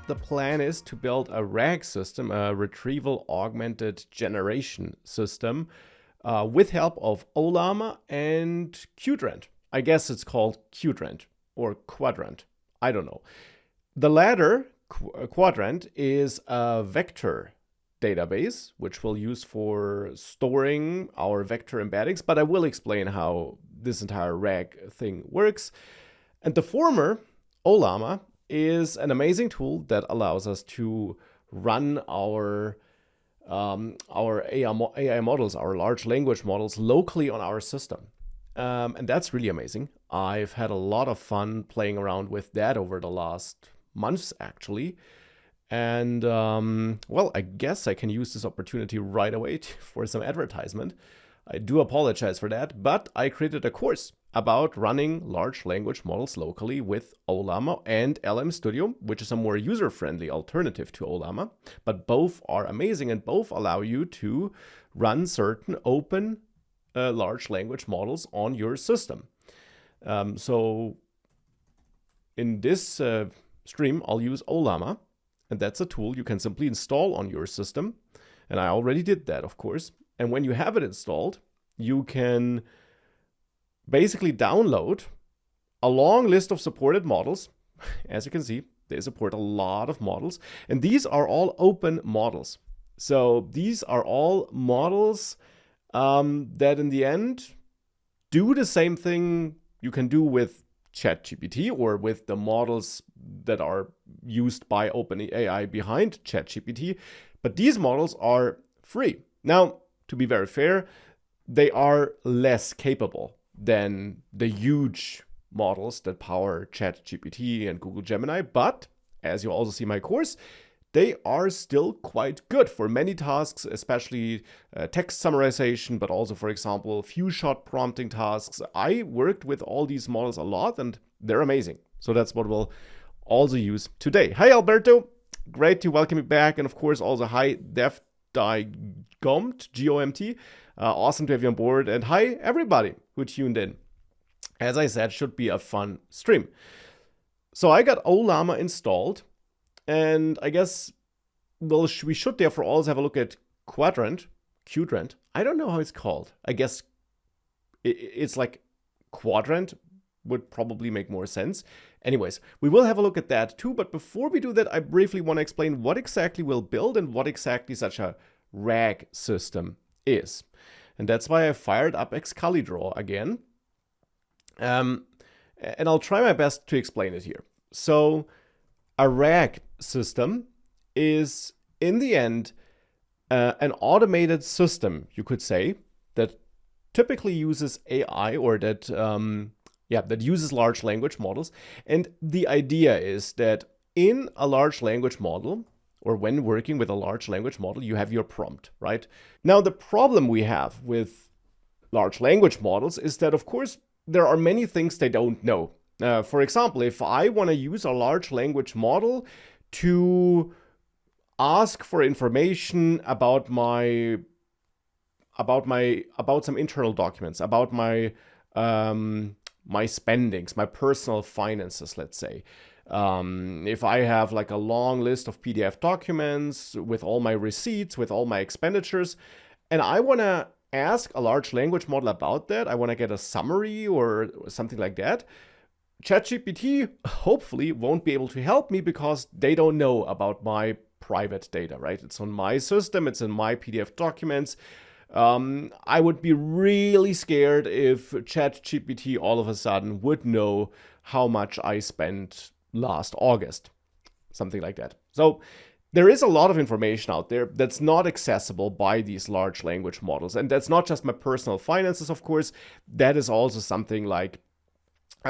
the plan is to build a RAG system, a Retrieval Augmented Generation system, with help of Ollama and Qdrant. I guess it's called Qdrant or Qdrant. I don't know. The latter, Qdrant, is a vector database, which we'll use for storing our vector embeddings, but I will explain how this entire RAG thing works. And the former, Ollama, is an amazing tool that allows us to run our AI models, our large language models, locally on our system. And that's really amazing. I've had a lot of fun playing around with that over the last months, actually. And well, I guess I can use this opportunity right away for some advertisement. I do apologize for that, but I created a course about running large language models locally with Ollama and LM Studio, which is a more user-friendly alternative to Ollama. But both are amazing and both allow you to run certain open large language models on your system. So in this stream, I'll use Ollama. And that's a tool you can simply install on your system. And I already did that, of course. And when you have it installed, you can basically download a long list of supported models. As you can see, they support a lot of models. And these are all open models. So these are all models that in the end do the same thing you can do with ChatGPT or with the models that are used by OpenAI behind ChatGPT. But these models are free. Now, to be very fair, they are less capable than the huge models that power ChatGPT and Google Gemini. But as you also see in my course, they are still quite good for many tasks, especially text summarization, but also, for example, few-shot prompting tasks. I worked with all these models a lot, and they're amazing. So that's what we'll also use today. Hi, Alberto. Great to welcome you back. And of course, also hi, Gomt, G-O-M-T. Awesome to have you on board. And hi, everybody who tuned in. As I said, should be a fun stream. So I got Ollama installed. And I guess, well, we should therefore also have a look at Qdrant. I don't know how it's called. I guess it's like Qdrant would probably make more sense. Anyways, we will have a look at that too. But before we do that, I briefly want to explain what exactly we'll build and what exactly such a RAG system is. And that's why I fired up Excalidraw again. And I'll try my best to explain it here. So a RAG system is, in the end, an automated system, you could say, that typically uses AI or that uses large language models. And the idea is that in a large language model, or when working with a large language model, you have your prompt, right? Now, the problem we have with large language models is that, of course, there are many things they don't know. For example, if I want to use a large language model to ask for information about some internal documents, about my spendings, my personal finances, let's say. If I have like a long list of PDF documents with all my receipts, with all my expenditures, and I want to ask a large language model about that, I want to get a summary or something like that, ChatGPT hopefully won't be able to help me because they don't know about my private data, right? It's on my system, it's in my PDF documents. I would be really scared if ChatGPT all of a sudden would know how much I spent last August, something like that. So there is a lot of information out there that's not accessible by these large language models. And that's not just my personal finances, of course. That is also something like,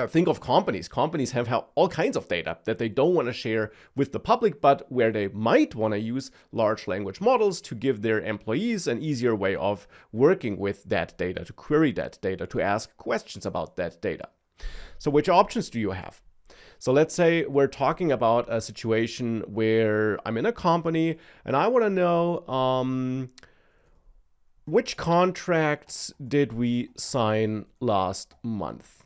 think of companies. Companies have all kinds of data that they don't want to share with the public, but where they might want to use large language models to give their employees an easier way of working with that data, to query that data, to ask questions about that data. So which options do you have? So let's say we're talking about a situation where I'm in a company and I want to know which contracts did we sign last month?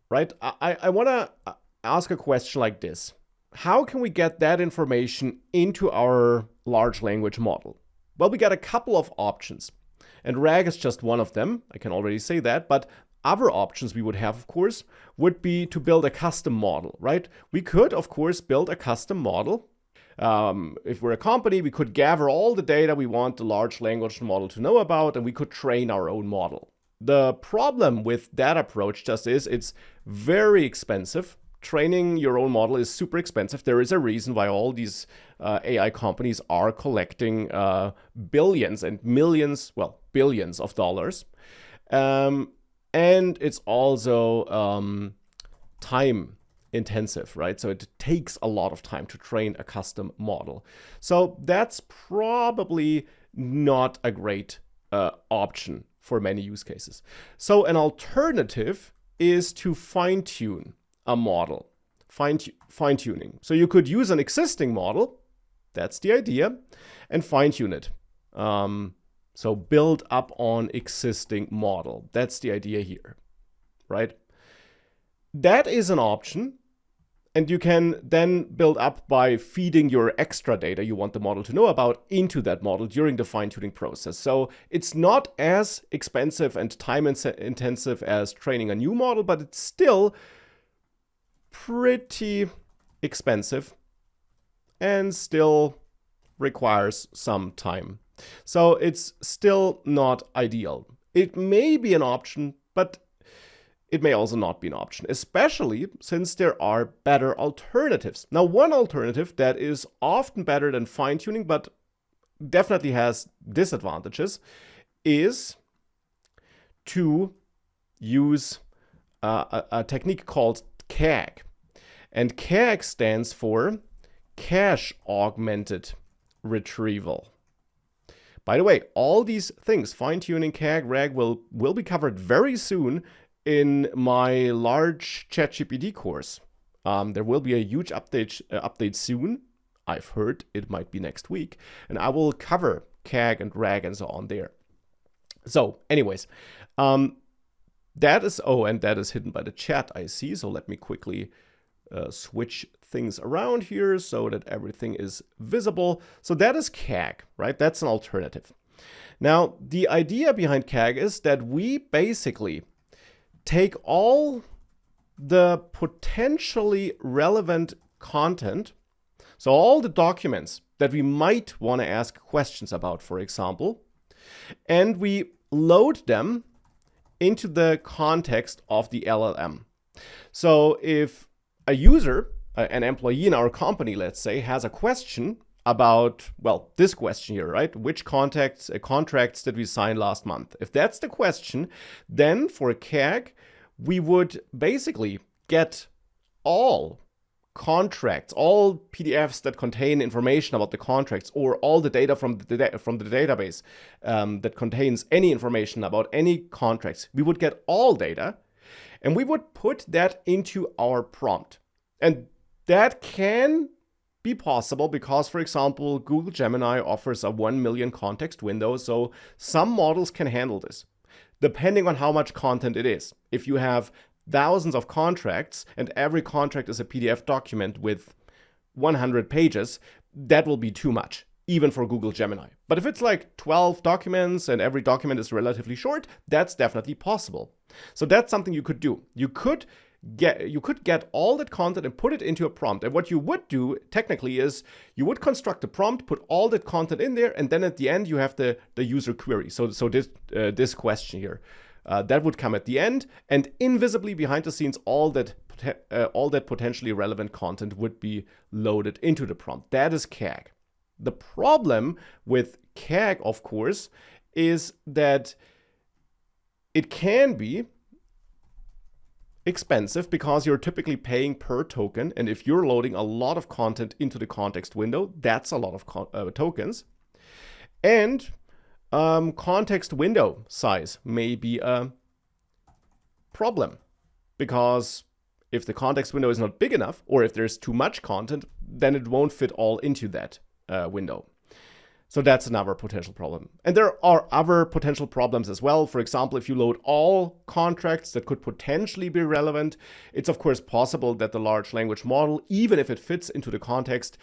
Right? I want to ask a question like this. how can we get that information into our large language model? Well, we got a couple of options, and RAG is just one of them. I can already say that, but other options we would have, of course, would be to build a custom model, right? We could, of course, build a custom model. If we're a company, we could gather all the data we want the large language model to know about, and we could train our own model. The problem with that approach just is it's very expensive. Training your own model is super expensive. There is a reason why all these AI companies are collecting billions and millions, well, billions of dollars. And it's also time intensive, right? So it takes a lot of time to train a custom model. So that's probably not a great option for many use cases. So an alternative is to fine-tune a model, fine-tuning. So you could use an existing model, that's the idea, and fine-tune it. So build up on existing model. That's the idea here, right? That is an option. And you can then build up by feeding your extra data you want the model to know about into that model during the fine-tuning process. So it's not as expensive and time intensive as training a new model, but it's still pretty expensive and still requires some time. So it's still not ideal. It may be an option, but it may also not be an option, especially since there are better alternatives. Now, one alternative that is often better than fine-tuning, but definitely has disadvantages, is to use a technique called CAG. And CAG stands for Cache Augmented Retrieval. By the way, all these things, fine-tuning, CAG, RAG, will be covered very soon in my large ChatGPT course. There will be a huge update soon. I've heard it might be next week. And I will cover CAG and RAG and so on there. So anyways, that is hidden by the chat, I see. So let me quickly switch things around here so that everything is visible. So that is CAG, right? That's an alternative. Now, the idea behind CAG is that we basically take all the potentially relevant content, so all the documents that we might want to ask questions about, for example, and we load them into the context of the LLM. So if a user, an employee in our company, let's say, has a question about, well, this question here, right? Which contracts did we sign last month? If that's the question, then for CAG, we would basically get all contracts, all PDFs that contain information about the contracts, or all the data from the database that contains any information about any contracts. We would get all data, and we would put that into our prompt. And that can be possible because, for example, Google Gemini offers a 1 million context window, so some models can handle this, depending on how much content it is. If you have thousands of contracts and every contract is a PDF document with 100 pages, that will be too much, even for Google Gemini. But if it's like 12 documents and every document is relatively short, that's definitely possible. So that's something you could do. You could get all that content and put it into a prompt. And what you would do technically is you would construct a prompt, put all that content in there, and then at the end you have the user query. So this question here, that would come at the end, and invisibly behind the scenes, all that potentially relevant content would be loaded into the prompt. That is CAG. The problem with CAG, of course, is that it can be expensive because you're typically paying per token. And if you're loading a lot of content into the context window, that's a lot of tokens. And context window size may be a problem because if the context window is not big enough, or if there's too much content, then it won't fit all into that window. So that's another potential problem. And there are other potential problems as well. For example, if you load all contracts that could potentially be relevant, it's of course possible that the large language model, even if it fits into the context,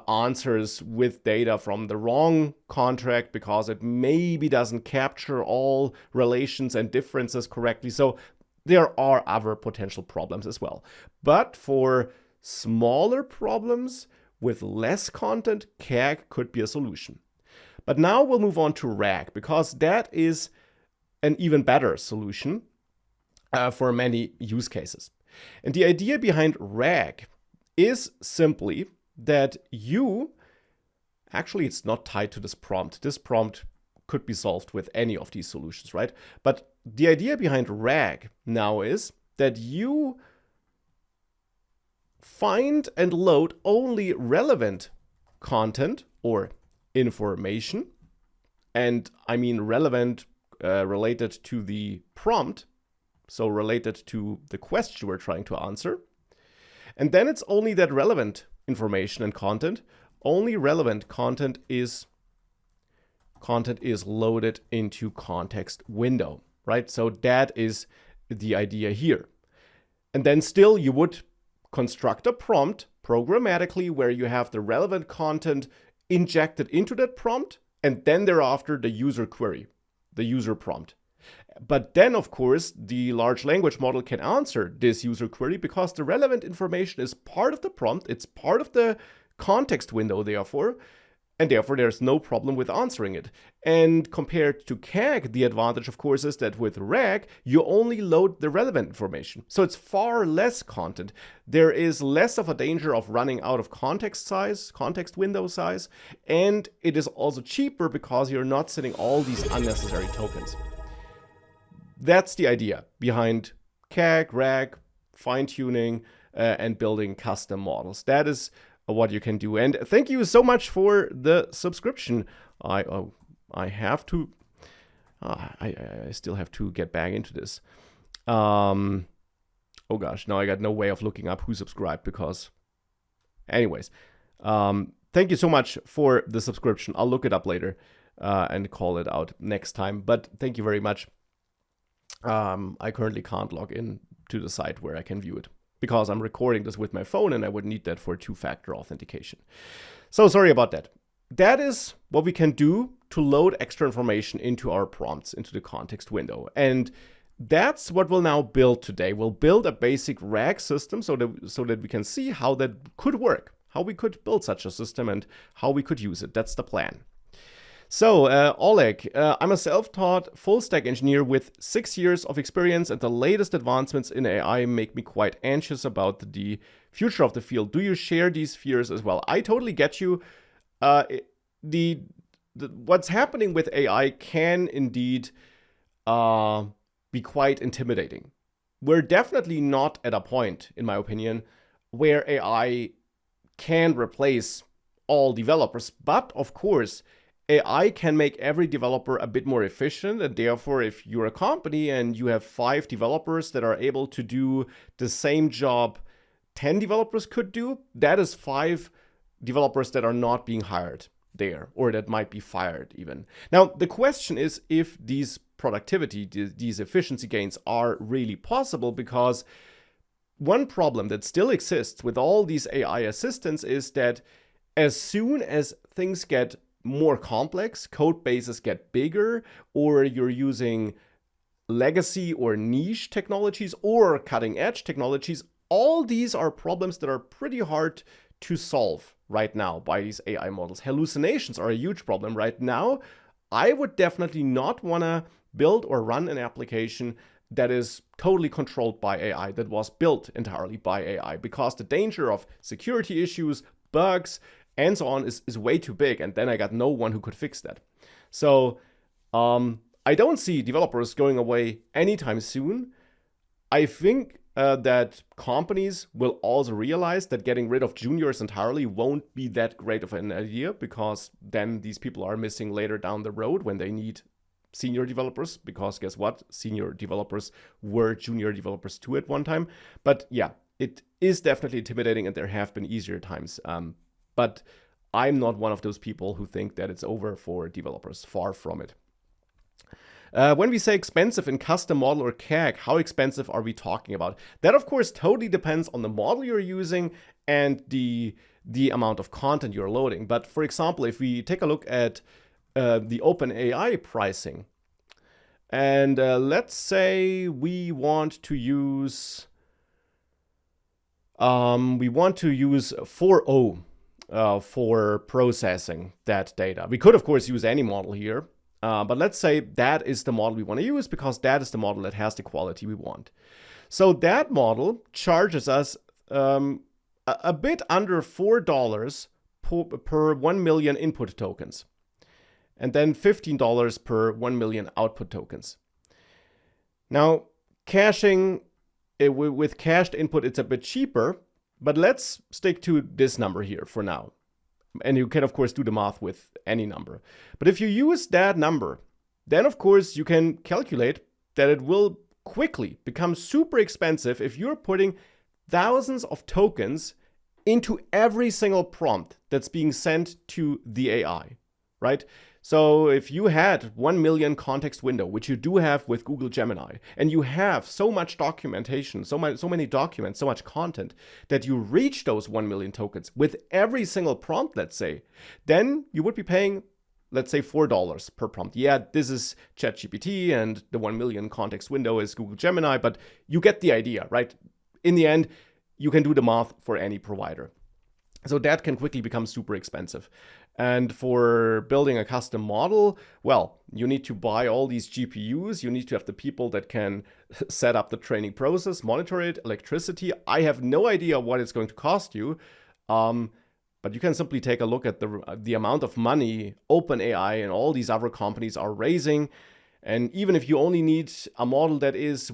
answers with data from the wrong contract because it maybe doesn't capture all relations and differences correctly. So there are other potential problems as well. But for smaller problems with less content, KAG could be a solution. But now we'll move on to RAG, because that is an even better solution for many use cases. And the idea behind RAG is simply that actually it's not tied to this prompt. This prompt could be solved with any of these solutions, right? But the idea behind RAG now is that you find and load only relevant content or information, and I mean relevant related to the prompt, so related to the question we're trying to answer. And then it's only that relevant information and content. Only relevant content is loaded into context window, right? So that is the idea here. And then still you would construct a prompt programmatically where you have the relevant content injected into that prompt, and then thereafter the user query, the user prompt. But then, of course, the large language model can answer this user query because the relevant information is part of the prompt, it's part of the context window, therefore, and therefore there's no problem with answering it. And compared to KAG, the advantage, of course, is that with RAG, you only load the relevant information. So it's far less content. There is less of a danger of running out of context window size, and it is also cheaper because you're not setting all these unnecessary tokens. That's the idea behind KAG, RAG, fine-tuning, and building custom models. That is what you can do. And thank you so much for the subscription. I still have to get back into this. Oh gosh, now I got no way of looking up who subscribed because anyways, thank you so much for the subscription. I'll look it up later and call it out next time. But thank you very much. I currently can't log in to the site where I can view it, because I'm recording this with my phone and I would need that for two-factor authentication. So sorry about that. That is what we can do to load extra information into our prompts, into the context window. And that's what we'll now build today. We'll build a basic RAG system so that we can see how that could work, how we could build such a system and how we could use it. That's the plan. So, Oleg, I'm a self-taught full-stack engineer with 6 years of experience, and the latest advancements in AI make me quite anxious about the future of the field. Do you share these fears as well? I totally get you. What's happening with AI can indeed be quite intimidating. We're definitely not at a point, in my opinion, where AI can replace all developers, but of course, AI can make every developer a bit more efficient, and therefore if you're a company and you have 5 developers that are able to do the same job 10 developers could do, that is 5 developers that are not being hired there, or that might be fired even. Now, the question is if these productivity, these efficiency gains are really possible, because one problem that still exists with all these AI assistants is that as soon as things get more complex, code bases get bigger, or you're using legacy or niche technologies or cutting edge technologies, all these are problems that are pretty hard to solve right now by these AI models. Hallucinations are a huge problem right now. I would definitely not want to build or run an application that is totally controlled by AI, that was built entirely by AI, because the danger of security issues, bugs, and so on is way too big, and then I got no one who could fix that. So I don't see developers going away anytime soon. I think that companies will also realize that getting rid of juniors entirely won't be that great of an idea, because then these people are missing later down the road when they need senior developers, because guess what? Senior developers were junior developers too at one time. But yeah, it is definitely intimidating, and there have been easier times. But I'm not one of those people who think that it's over for developers. Far from it. When we say expensive in custom model or CAG, how expensive are we talking about? That, of course, totally depends on the model you're using and the amount of content you're loading. But for example, if we take a look at the OpenAI pricing, and let's say we want to use 4.0 for processing that data. We could, of course, use any model here. But let's say that is the model we want to use because that is the model that has the quality we want. So that model charges us a bit under $4 per 1 million input tokens, and then $15 per 1 million output tokens. Now, caching, with cached input, it's a bit cheaper, but let's stick to this number here for now. And you can, of course, do the math with any number. But if you use that number, then, of course, you can calculate that it will quickly become super expensive if you're putting thousands of tokens into every single prompt that's being sent to the AI, right? So if you had 1 million context window, which you do have with Google Gemini, and you have so much documentation, so many documents, so much content, that you reach those 1 million tokens with every single prompt, let's say, then you would be paying, let's say, $4 per prompt. Yeah, this is ChatGPT, and the 1 million context window is Google Gemini, but you get the idea, right? In the end, you can do the math for any provider. So that can quickly become super expensive. And for building a custom model, well, you need to buy all these GPUs. You need to have the people that can set up the training process, monitor it, electricity. I have no idea what it's going to cost you. But you can simply take a look at the amount of money OpenAI and all these other companies are raising. And even if you only need a model that is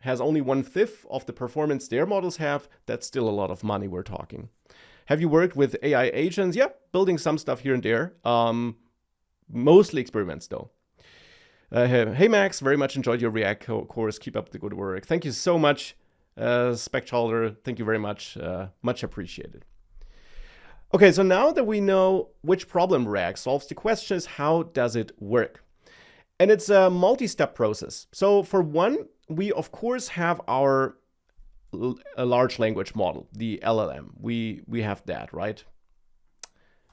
has only 1/5 of the performance their models have, that's still a lot of money we're talking. Have you worked with AI agents? Yeah, building some stuff here and there. Mostly experiments, though. Hey, Max, very much enjoyed your React course. Keep up the good work. Thank you so much, Spectholder. Thank you very much. Much appreciated. Okay, so now that we know which problem React solves, the question is, how does it work? And it's a multi-step process. So for one, we, of course, have a large language model, the LLM. We have that, right?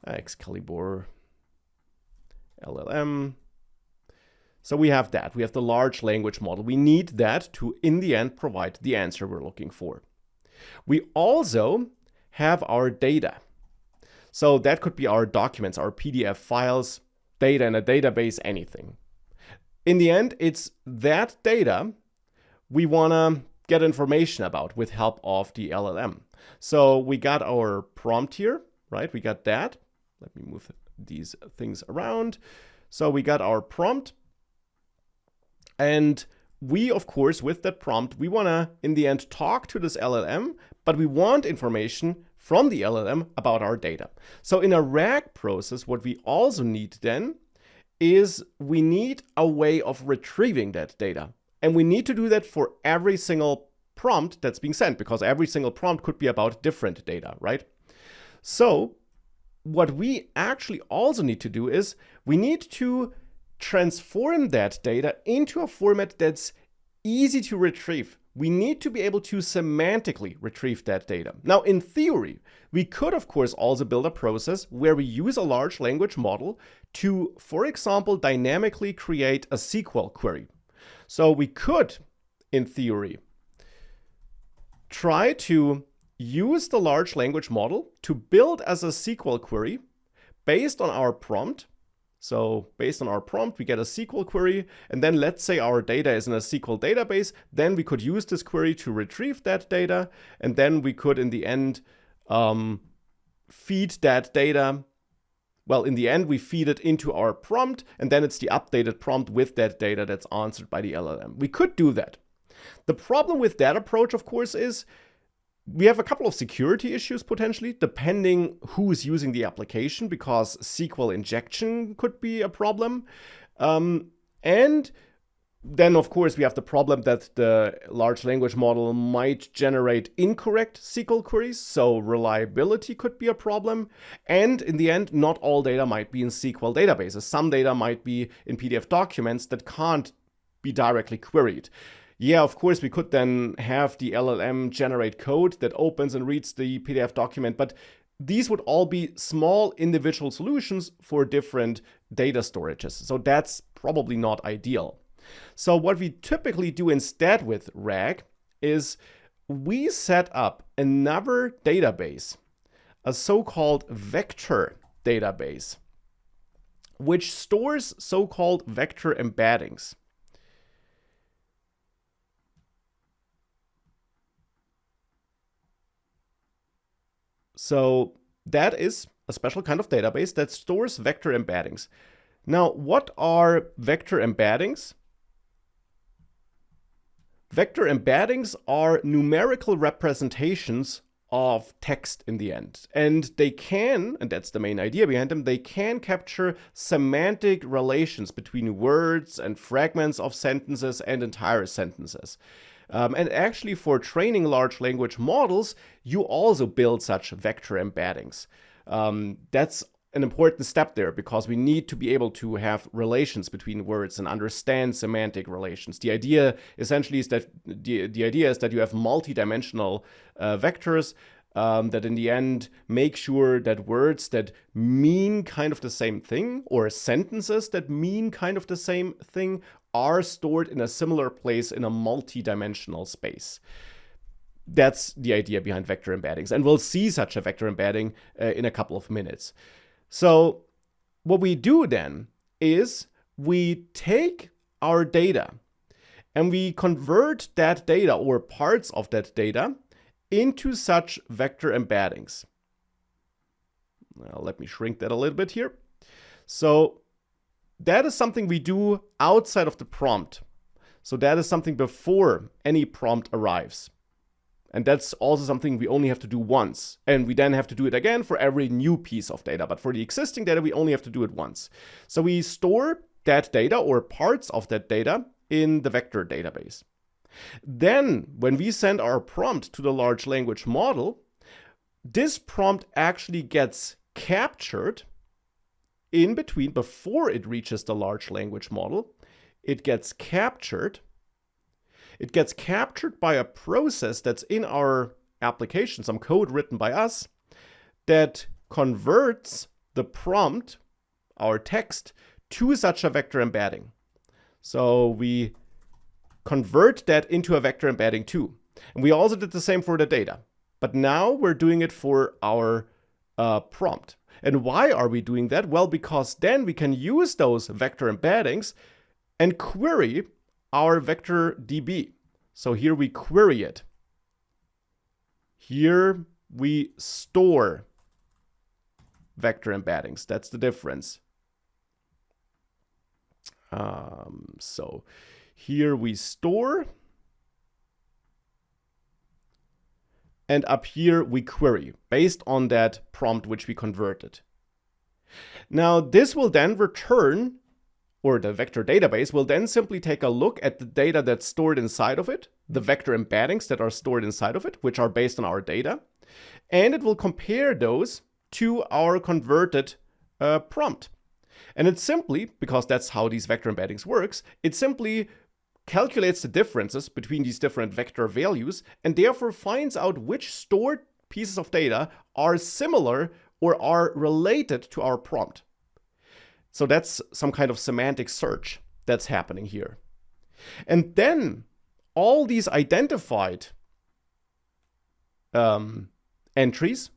Excalibur, LLM. So we have that. We have the large language model. We need that to, in the end, provide the answer we're looking for. We also have our data. So that could be our documents, our PDF files, data in a database, anything. In the end, it's that data we want to get information about with help of the LLM. So we got our prompt here, right? We got that. Let me move these things around. So we got our prompt. And we, of course, with that prompt, we want to, in the end, talk to this LLM, but we want information from the LLM about our data. So in a RAG process, what we also need then is we need a way of retrieving that data. And we need to do that for every single prompt that's being sent, because every single prompt could be about different data, right? So what we actually also need to do is we need to transform that data into a format that's easy to retrieve. We need to be able to semantically retrieve that data. Now, in theory, we could, of course, also build a process where we use a large language model to, for example, dynamically create a SQL query. So we could, in theory, try to use the large language model to build as a SQL query based on our prompt. So based on our prompt, we get a SQL query, and then let's say our data is in a SQL database, then we could use this query to retrieve that data, and then we could, in the end, feed that data. Well, in the end, we feed it into our prompt, and then it's the updated prompt with that data that's answered by the LLM. We could do that. The problem with that approach, of course, is we have a couple of security issues potentially, depending who is using the application, because SQL injection could be a problem. And Then, of course, we have the problem that the large language model might generate incorrect SQL queries, so reliability could be a problem. And in the end, not all data might be in SQL databases. Some data might be in PDF documents that can't be directly queried. Yeah, of course, we could then have the LLM generate code that opens and reads the PDF document, but these would all be small individual solutions for different data storages. So that's probably not ideal. So what we typically do instead with RAG is we set up another database, a so-called vector database, which stores so-called vector embeddings. So that is a special kind of database that stores vector embeddings. Now, what are vector embeddings? Vector embeddings are numerical representations of text in the end. And they can, and that's the main idea behind them, they can capture semantic relations between words and fragments of sentences and entire sentences. And actually, for training large language models, you also build such vector embeddings. That's an important step there because we need to be able to have relations between words and understand semantic relations. The idea essentially is that the idea is that you have multidimensional vectors that in the end make sure that words that mean kind of the same thing or sentences that mean kind of the same thing are stored in a similar place in a multidimensional space. That's the idea behind vector embeddings. And we'll see such a vector embedding in a couple of minutes. So what we do then is we take our data and we convert that data or parts of that data into such vector embeddings. Now, let me shrink that a little bit here. So that is something we do outside of the prompt. So that is something before any prompt arrives. And that's also something we only have to do once. And we then have to do it again for every new piece of data. But for the existing data, we only have to do it once. So we store that data or parts of that data in the vector database. Then when we send our prompt to the large language model, this prompt actually gets captured in between before it reaches the large language model. It gets captured. It gets captured by a process that's in our application, some code written by us, that converts the prompt, our text, to such a vector embedding. So we convert that into a vector embedding too. And we also did the same for the data. But now we're doing it for our prompt. And why are we doing that? Well, because then we can use those vector embeddings and query our vector DB. So here we query it. Here we store vector embeddings. That's the difference. So here we store. And up here we query based on that prompt which we converted. Now this will then return, or the vector database will then simply take a look at the data that's stored inside of it, the vector embeddings that are stored inside of it, which are based on our data, and it will compare those to our converted prompt. And it simply, because that's how these vector embeddings works, it simply calculates the differences between these different vector values and therefore finds out which stored pieces of data are similar or are related to our prompt. So that's some kind of semantic search that's happening here. And then all these identified entries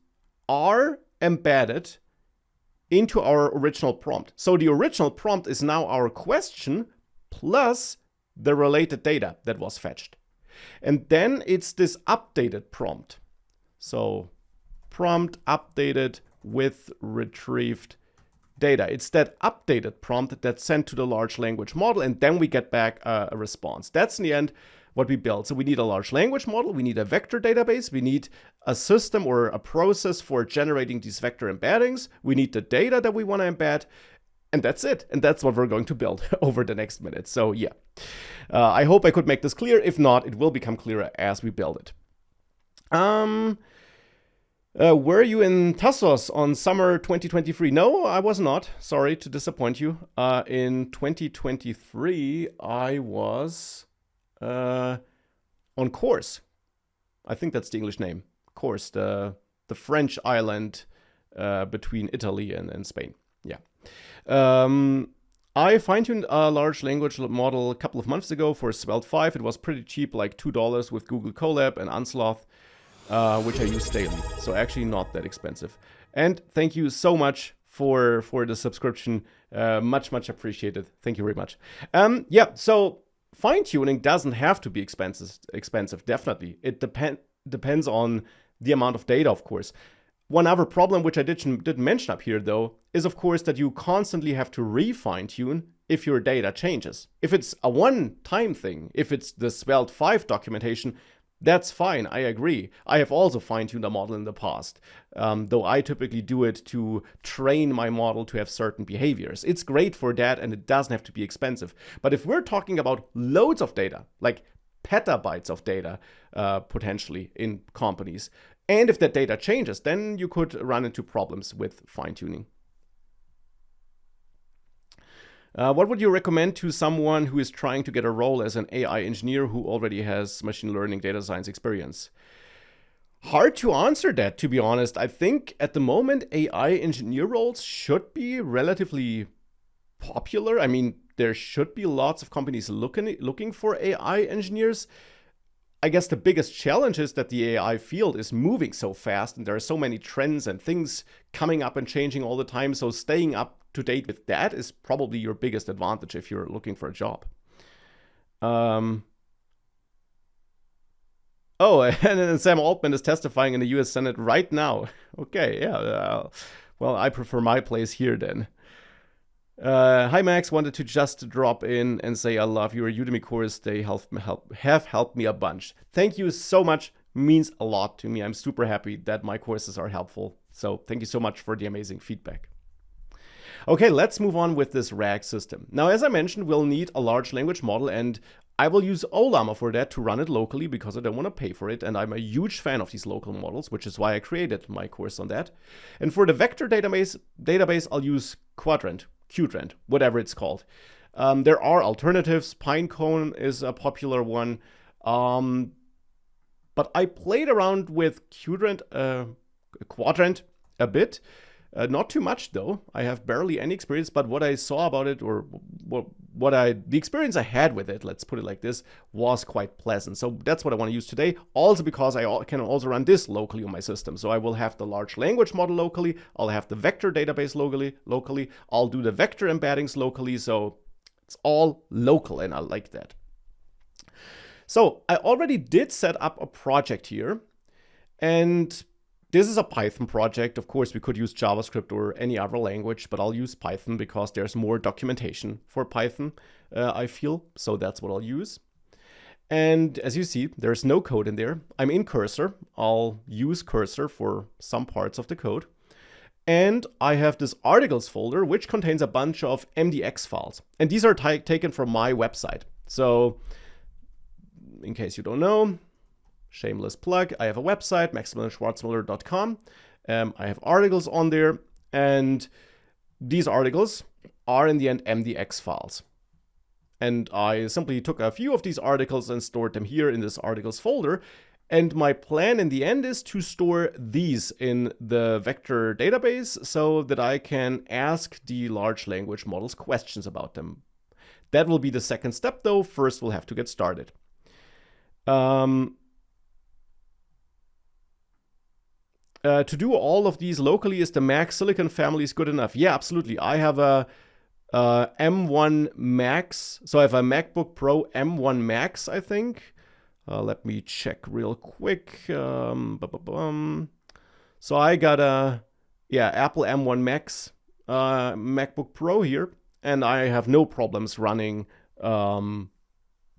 are embedded into our original prompt. So the original prompt is now our question plus the related data that was fetched. And then it's this updated prompt. So prompt updated with retrieved data. It's that updated prompt that's sent to the large language model, and then we get back a response. That's in the end what we build. So we need a large language model, we need a vector database, we need a system or a process for generating these vector embeddings, we need the data that we want to embed, And that's it. And that's what we're going to build over the next minute. So yeah, I hope I could make this clear. If not, it will become clearer as we build it. Were you in Tassos on summer 2023? No, I was not. Sorry to disappoint you. In 2023, I was on Kors. I think that's the English name. Kors, the French island between Italy and Spain. Yeah. I fine-tuned a large language model a couple of months ago for Svelte 5. It was pretty cheap, like $2 with Google Colab and Unsloth, which I use daily. So actually not that expensive. And thank you so much for the subscription. Much appreciated. Thank you very much. Yeah, so fine-tuning doesn't have to be expensive, definitely. It depends on the amount of data, of course. One other problem, which I didn't mention up here, though, is of course that you constantly have to refine-tune if your data changes. If it's a one-time thing, if it's the Svelte 5 documentation, that's fine, I agree. I have also fine-tuned a model in the past, though I typically do it to train my model to have certain behaviors. It's great for that, and it doesn't have to be expensive. But if we're talking about loads of data, like petabytes of data, potentially in companies, and if that data changes, then you could run into problems with fine-tuning. What would you recommend to someone who is trying to get a role as an AI engineer who already has machine learning data science experience? Hard to answer that, to be honest. I think at the moment, AI engineer roles should be relatively popular. I mean, there should be lots of companies looking for AI engineers. I guess the biggest challenge is that the AI field is moving so fast and there are so many trends and things coming up and changing all the time. So staying up to date with that is probably your biggest advantage if you're looking for a job. Oh, and Sam Altman is testifying in the US Senate right now. Okay, yeah. Well, I prefer my place here then. Hi Max, wanted to just drop in and say I love your Udemy course. They have helped me a bunch. Thank you so much. Means a lot to me. I'm super happy that my courses are helpful. So thank you so much for the amazing feedback. Okay, let's move on with this RAG system. Now, as I mentioned, we'll need a large language model, and I will use Ollama for that to run it locally because I don't want to pay for it. And I'm a huge fan of these local models, which is why I created my course on that. And for the vector database, I'll use Qdrant, whatever it's called. There are alternatives. Pinecone is a popular one. But I played around with Qdrant a bit. Not too much though. I have barely any experience, but what I saw about it, or the experience I had with it, let's put it like this, was quite pleasant. So that's what I want to use today. Also because I can also run this locally on my system. So I will have the large language model locally. I'll have the vector database locally. I'll do the vector embeddings locally. So it's all local, and I like that. So I already did set up a project here, and this is a Python project. Of course, we could use JavaScript or any other language, but I'll use Python because there's more documentation for Python, I feel. So that's what I'll use. And as you see, there's no code in there. I'm in Cursor. I'll use Cursor for some parts of the code. And I have this articles folder, which contains a bunch of MDX files. And these are taken from my website. So in case you don't know, shameless plug, I have a website, maximilianschwarzmüller.com. I have articles on there, and these articles are in the end MDX files. And I simply took a few of these articles and stored them here in this articles folder. And my plan in the end is to store these in the vector database so that I can ask the large language models questions about them. That will be the second step though. First, we'll have to get started. To do all of these locally, is the Mac Silicon family is good enough? Yeah, absolutely. I have a M1 Max. So I have a MacBook Pro M1 Max, I think. Let me check real quick. So I got a Apple M1 Max MacBook Pro here, and I have no problems running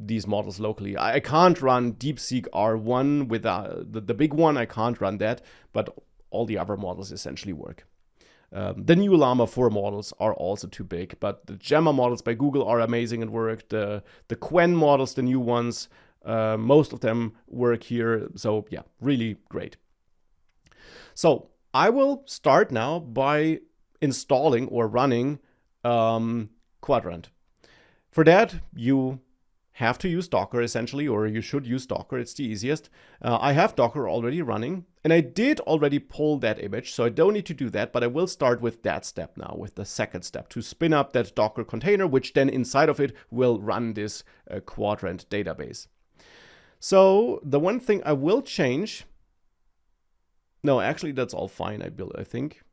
these models locally. I can't run DeepSeek R1 with the big one. I can't run that, but all the other models essentially work. The new Llama 4 models are also too big, but the Gemma models by Google are amazing and work. The Qwen models, the new ones, most of them work here. So yeah, really great. So I will start now by installing or running Qdrant. For that, you have to use Docker essentially, or you should use Docker. It's the easiest. I have Docker already running, and I did already pull that image, so I don't need to do that, but I will start with that step now, with the second step, to spin up that Docker container, which then inside of it will run this Qdrant database. So the one thing I will change, no, actually that's all fine, I think.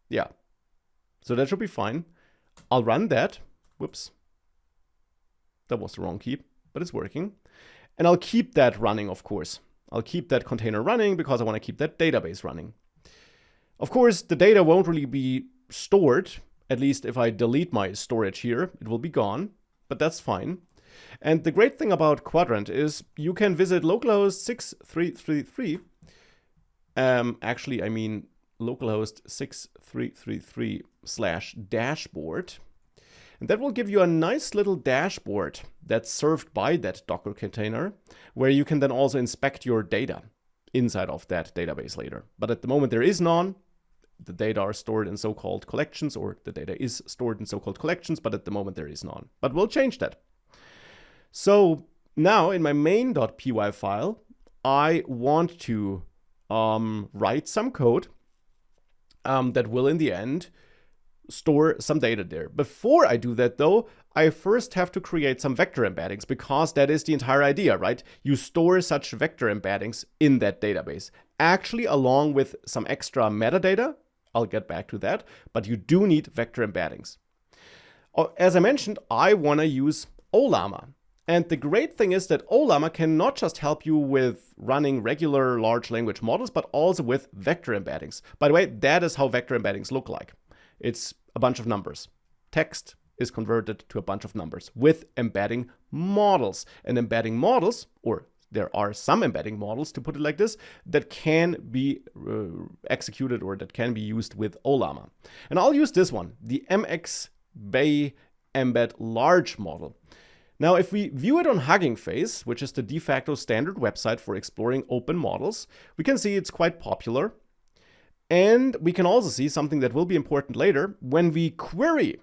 Yeah, so that should be fine. I'll run that. Whoops. That was the wrong key, but it's working. And I'll keep that running, of course. I'll keep that container running because I want to keep that database running. Of course, the data won't really be stored. At least if I delete my storage here, it will be gone, but that's fine. And the great thing about Qdrant is you can visit localhost 6333. Actually, I mean localhost 6333/dashboard. And that will give you a nice little dashboard that's served by that Docker container, where you can then also inspect your data inside of that database later. But at the moment there is none. The data are stored in so-called collections, or the data is stored in so-called collections, but at the moment there is none. But we'll change that. So now in my main.py file, I want to write some code that will in the end store some data there. Before I do that though, I first have to create some vector embeddings, because that is the entire idea, right? You store such vector embeddings in that database, actually along with some extra metadata. I'll get back to that, but you do need vector embeddings. As I mentioned, I want to use Ollama. And the great thing is that Ollama can not just help you with running regular large language models, but also with vector embeddings. By the way, that is how vector embeddings look like. It's a bunch of numbers. Text is converted to a bunch of numbers with embedding models. And embedding models, or there are some embedding models, to put it like this, that can be executed or that can be used with Ollama. And I'll use this one, the MX-Bay Embed Large model. Now, if we view it on Hugging Face, which is the de facto standard website for exploring open models, we can see it's quite popular. And we can also see something that will be important later. When we query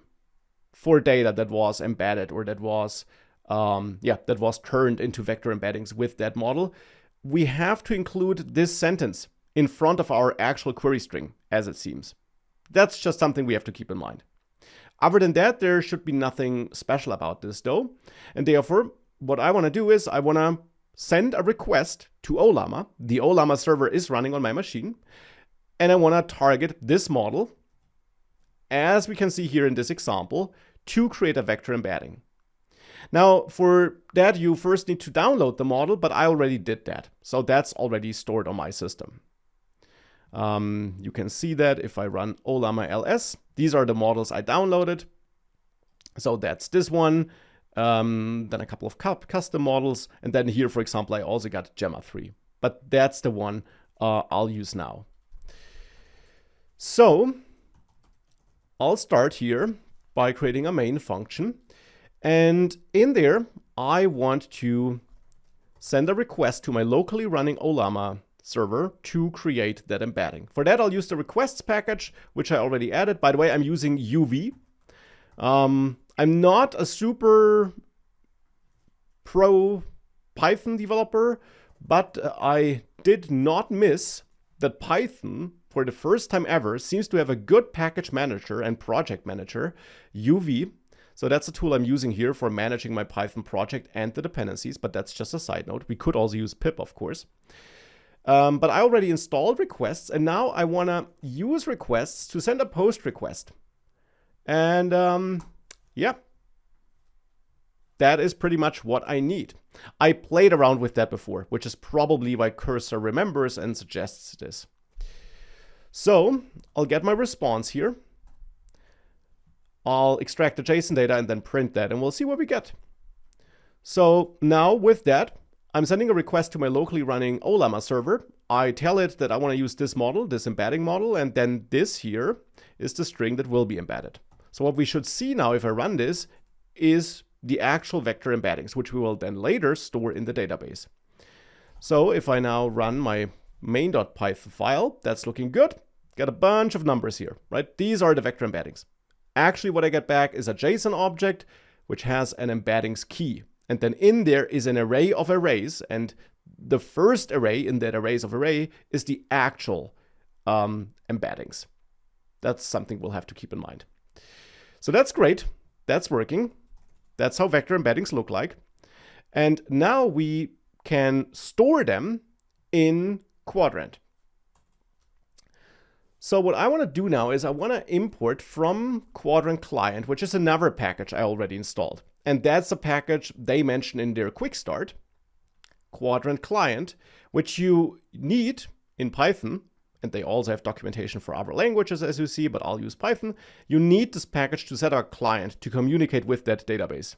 for data that was embedded or that was turned into vector embeddings with that model, we have to include this sentence in front of our actual query string, as it seems. That's just something we have to keep in mind. Other than that, there should be nothing special about this though. And therefore, what I want to do is I want to send a request to Ollama. The Ollama server is running on my machine. And I want to target this model, as we can see here in this example, to create a vector embedding. Now, for that, you first need to download the model, but I already did that. So that's already stored on my system. You can see that if I run Ollama ls, these are the models I downloaded. So that's this one, then a couple of custom models, and then here, for example, I also got Gemma 3. But that's the one I'll use now. So I'll start here by creating a main function. And in there, I want to send a request to my locally running Ollama server to create that embedding. For that, I'll use the requests package, which I already added. By the way, I'm using UV. I'm not a super pro Python developer, but I did not miss that Python, for the first time ever, seems to have a good package manager and project manager, UV. So that's the tool I'm using here for managing my Python project and the dependencies, but that's just a side note. We could also use pip, of course. But I already installed requests, and now I want to use requests to send a post request. And yeah, that is pretty much what I need. I played around with that before, which is probably why Cursor remembers and suggests this. So I'll get my response here. I'll extract the JSON data and then print that, and we'll see what we get. So now with that, I'm sending a request to my locally running Ollama server. I tell it that I want to use this model, this embedding model, and then this here is the string that will be embedded. So what we should see now if I run this is the actual vector embeddings, which we will then later store in the database. So if I now run my main.python file, that's looking good. Got a bunch of numbers here, right? These are the vector embeddings. Actually, what I get back is a JSON object, which has an embeddings key. And then in there is an array of arrays. And the first array in that arrays of array is the actual embeddings. That's something we'll have to keep in mind. So that's great. That's working. That's how vector embeddings look like. And now we can store them in Qdrant. So what I want to do now is I want to import from Qdrant client, which is another package I already installed. And that's a package they mention in their quick start, Qdrant client, which you need in Python. And they also have documentation for other languages, as you see, but I'll use Python. You need this package to set up a client to communicate with that database.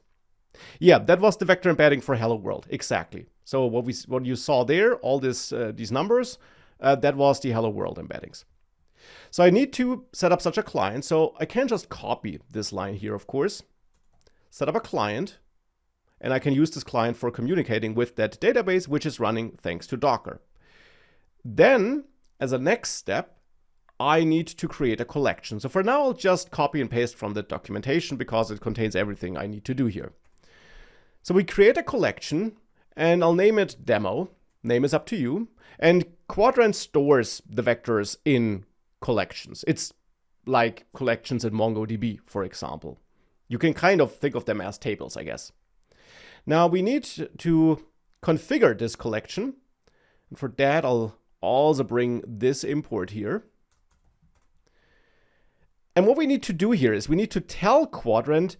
Yeah, that was the vector embedding for Hello World, exactly. So what you saw there, all these numbers, that was the Hello World embeddings. So I need to set up such a client. So I can just copy this line here, of course, set up a client, and I can use this client for communicating with that database, which is running thanks to Docker. Then, as a next step, I need to create a collection. So for now, I'll just copy and paste from the documentation because it contains everything I need to do here. So we create a collection, and I'll name it demo. Name is up to you. And Qdrant stores the vectors in collections. It's like collections in MongoDB, for example. You can kind of think of them as tables, I guess. Now we need to configure this collection. And for that, I'll also bring this import here. And what we need to do here is we need to tell Qdrant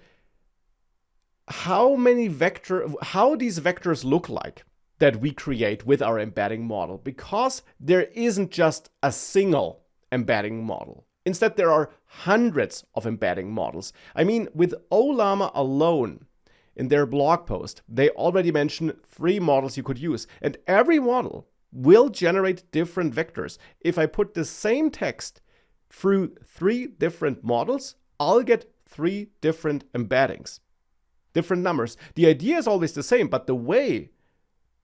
how these vectors look like that we create with our embedding model, because there isn't just a single embedding model. Instead, there are hundreds of embedding models. I mean, with Ollama alone, in their blog post, they already mentioned 3 models you could use. And every model will generate different vectors. If I put the same text through 3 different models, I'll get 3 different embeddings, different numbers. The idea is always the same, but the way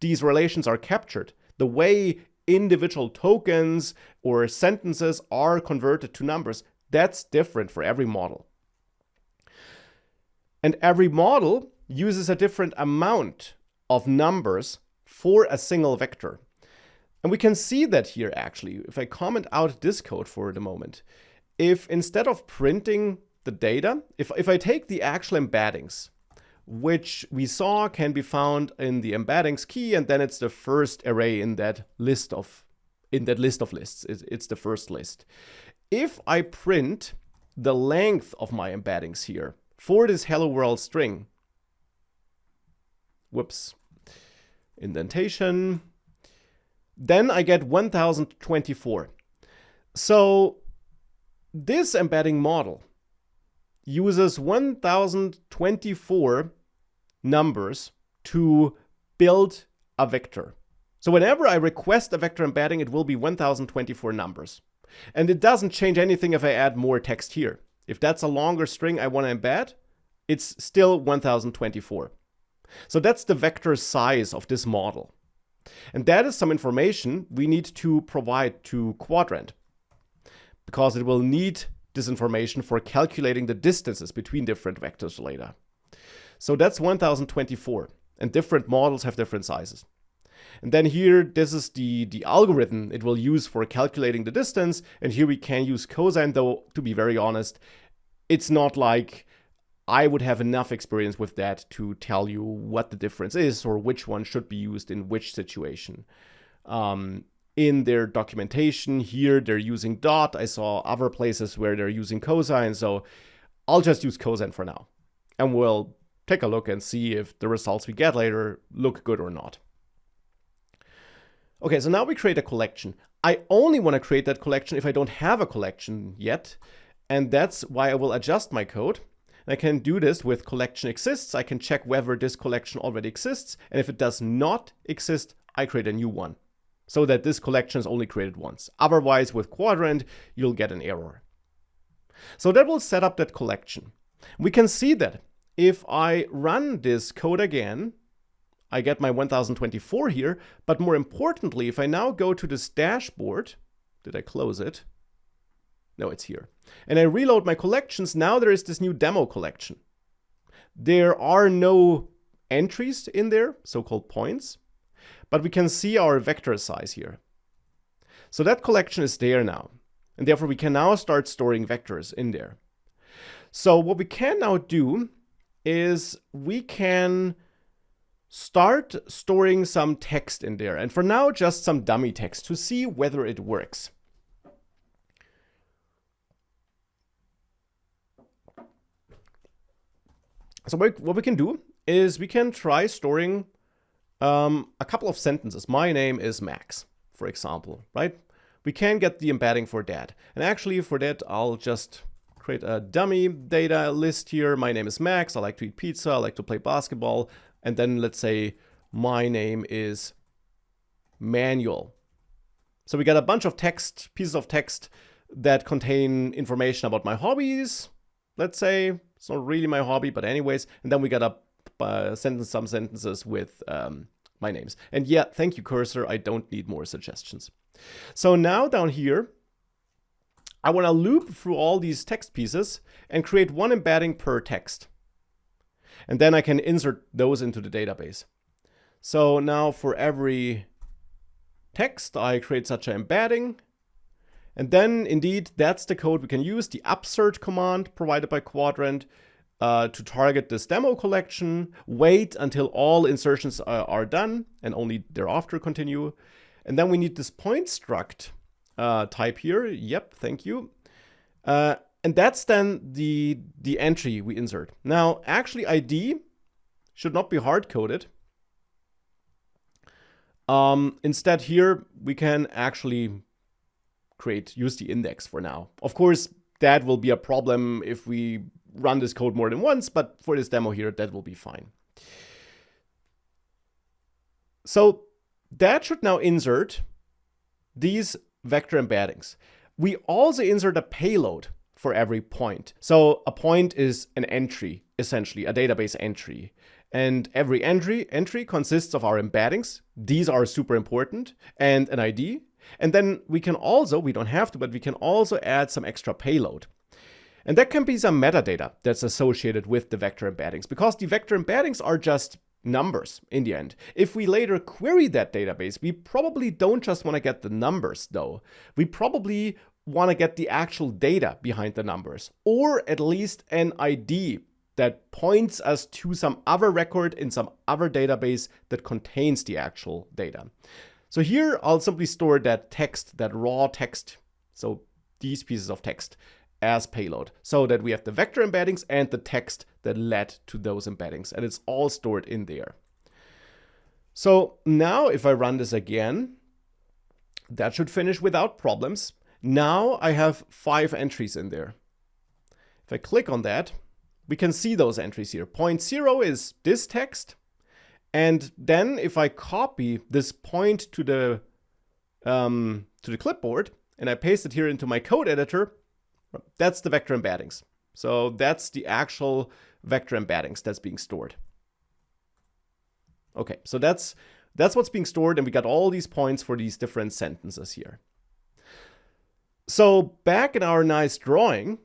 these relations are captured, the way individual tokens or sentences are converted to numbers, that's different for every model. And every model uses a different amount of numbers for a single vector. And we can see that here actually, if I comment out this code for the moment, if instead of printing the data, if I take the actual embeddings, which we saw can be found in the embeddings key, and then it's the first array in that list of lists. It's the first list. If I print the length of my embeddings here for this hello world string, whoops, indentation, then I get 1024. So this embedding model uses 1024 numbers to build a vector. So whenever I request a vector embedding, it will be 1024 numbers. And it doesn't change anything if I add more text here. If that's a longer string I want to embed, it's still 1024. So that's the vector size of this model. And that is some information we need to provide to Qdrant, because it will need this information for calculating the distances between different vectors later. So that's 1024, and different models have different sizes. And then here, this is the algorithm it will use for calculating the distance, and here we can use cosine, though, to be very honest, it's not like I would have enough experience with that to tell you what the difference is or which one should be used in which situation. In their documentation here, they're using dot. I saw other places where they're using cosine, so I'll just use cosine for now. And we'll take a look and see if the results we get later look good or not. Okay, so now we create a collection. I only want to create that collection if I don't have a collection yet, and that's why I will adjust my code. I can do this with collection exists. I can check whether this collection already exists. And if it does not exist, I create a new one so that this collection is only created once. Otherwise, with Qdrant, you'll get an error. So that will set up that collection. We can see that if I run this code again, I get my 1024 here. But more importantly, if I now go to this dashboard, did I close it? No, it's here. And I reload my collections. Now there is this new demo collection. There are no entries in there, so-called points, but we can see our vector size here. So that collection is there now. And therefore, we can now start storing vectors in there. So what we can now do is we can start storing some text in there. And for now, just some dummy text to see whether it works. So what we can do is we can try storing a couple of sentences. My name is Max, for example, right? We can get the embedding for that. And actually for that, I'll just create a dummy data list here. My name is Max. I like to eat pizza. I like to play basketball. And then let's say my name is Manuel. So we got a bunch of text, pieces of text that contain information about my hobbies. Let's say it's not really my hobby, but anyways. And then we got some sentences with my names. And yeah, thank you, cursor. I don't need more suggestions. So now down here, I want to loop through all these text pieces and create one embedding per text. And then I can insert those into the database. So now for every text, I create such an embedding. And then indeed, that's the code we can use, the upsert command provided by Qdrant to target this demo collection, wait until all insertions are done and only thereafter continue. And then we need this point struct type here. Yep, thank you. And that's then the entry we insert. Now, actually, ID should not be hard-coded. Instead here, we can actually use the index for now. Of course, that will be a problem if we run this code more than once, but for this demo here, that will be fine. So that should now insert these vector embeddings. We also insert a payload for every point. So a point is an entry, essentially, a database entry. And every entry consists of our embeddings. These are super important, and an ID. And then we can also, we don't have to, but we can also add some extra payload. And that can be some metadata that's associated with the vector embeddings, because the vector embeddings are just numbers in the end. If we later query that database, we probably don't just want to get the numbers though. We probably want to get the actual data behind the numbers, or at least an ID that points us to some other record in some other database that contains the actual data. So here I'll simply store that text, that raw text, so these pieces of text, as payload, so that we have the vector embeddings and the text that led to those embeddings, and it's all stored in there. So now if I run this again, that should finish without problems. Now I have 5 entries in there. If I click on that, we can see those entries here. Point 0 is this text. And then if I copy this point to the clipboard and I paste it here into my code editor, that's the vector embeddings. So that's the actual vector embeddings that's being stored. Okay, so that's what's being stored, and we got all these points for these different sentences here. So back in our nice drawing,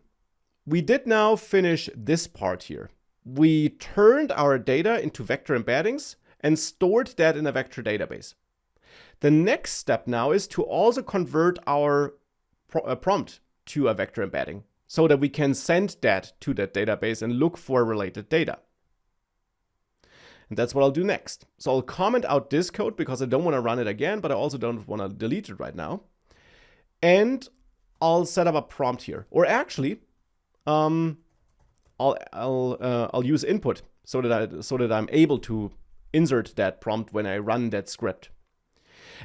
we did now finish this part here. We turned our data into vector embeddings and stored that in a vector database. The next step now is to also convert our prompt to a vector embedding so that we can send that to that database and look for related data. And that's what I'll do next. So I'll comment out this code because I don't want to run it again, but I also don't want to delete it right now. And I'll set up a prompt here. Or actually, I'll use input so that I'm able to insert that prompt when I run that script.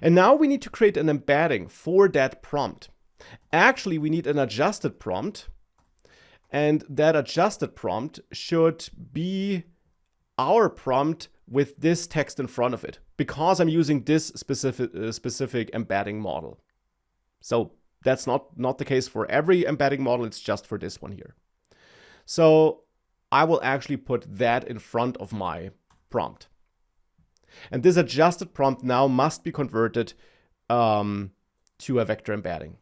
And now we need to create an embedding for that prompt. Actually, we need an adjusted prompt. And that adjusted prompt should be our prompt with this text in front of it, because I'm using this specific embedding model. So that's not the case for every embedding model, it's just for this one here. So I will actually put that in front of my prompt. And this adjusted prompt now must be converted to a vector embedding.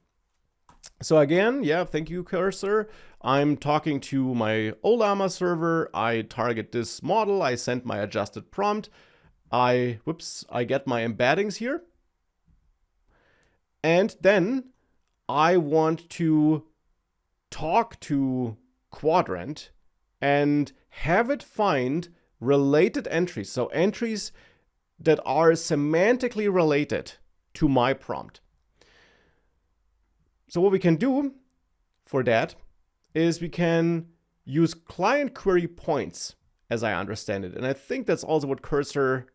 So again, yeah, thank you, cursor. I'm talking to my Ollama server. I target this model. I send my adjusted prompt. I get my embeddings here. And then I want to talk to Qdrant and have it find related entries. So entries that are semantically related to my prompt. So what we can do for that is we can use client query points, as I understand it. And I think that's also what cursor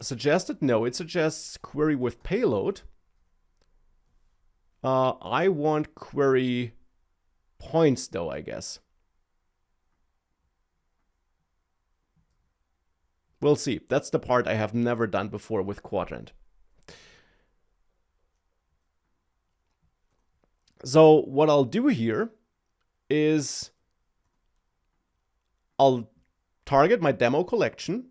suggested. No, it suggests query with payload. I want query points though, I guess. We'll see. That's the part I have never done before with Qdrant. So what I'll do here is I'll target my demo collection.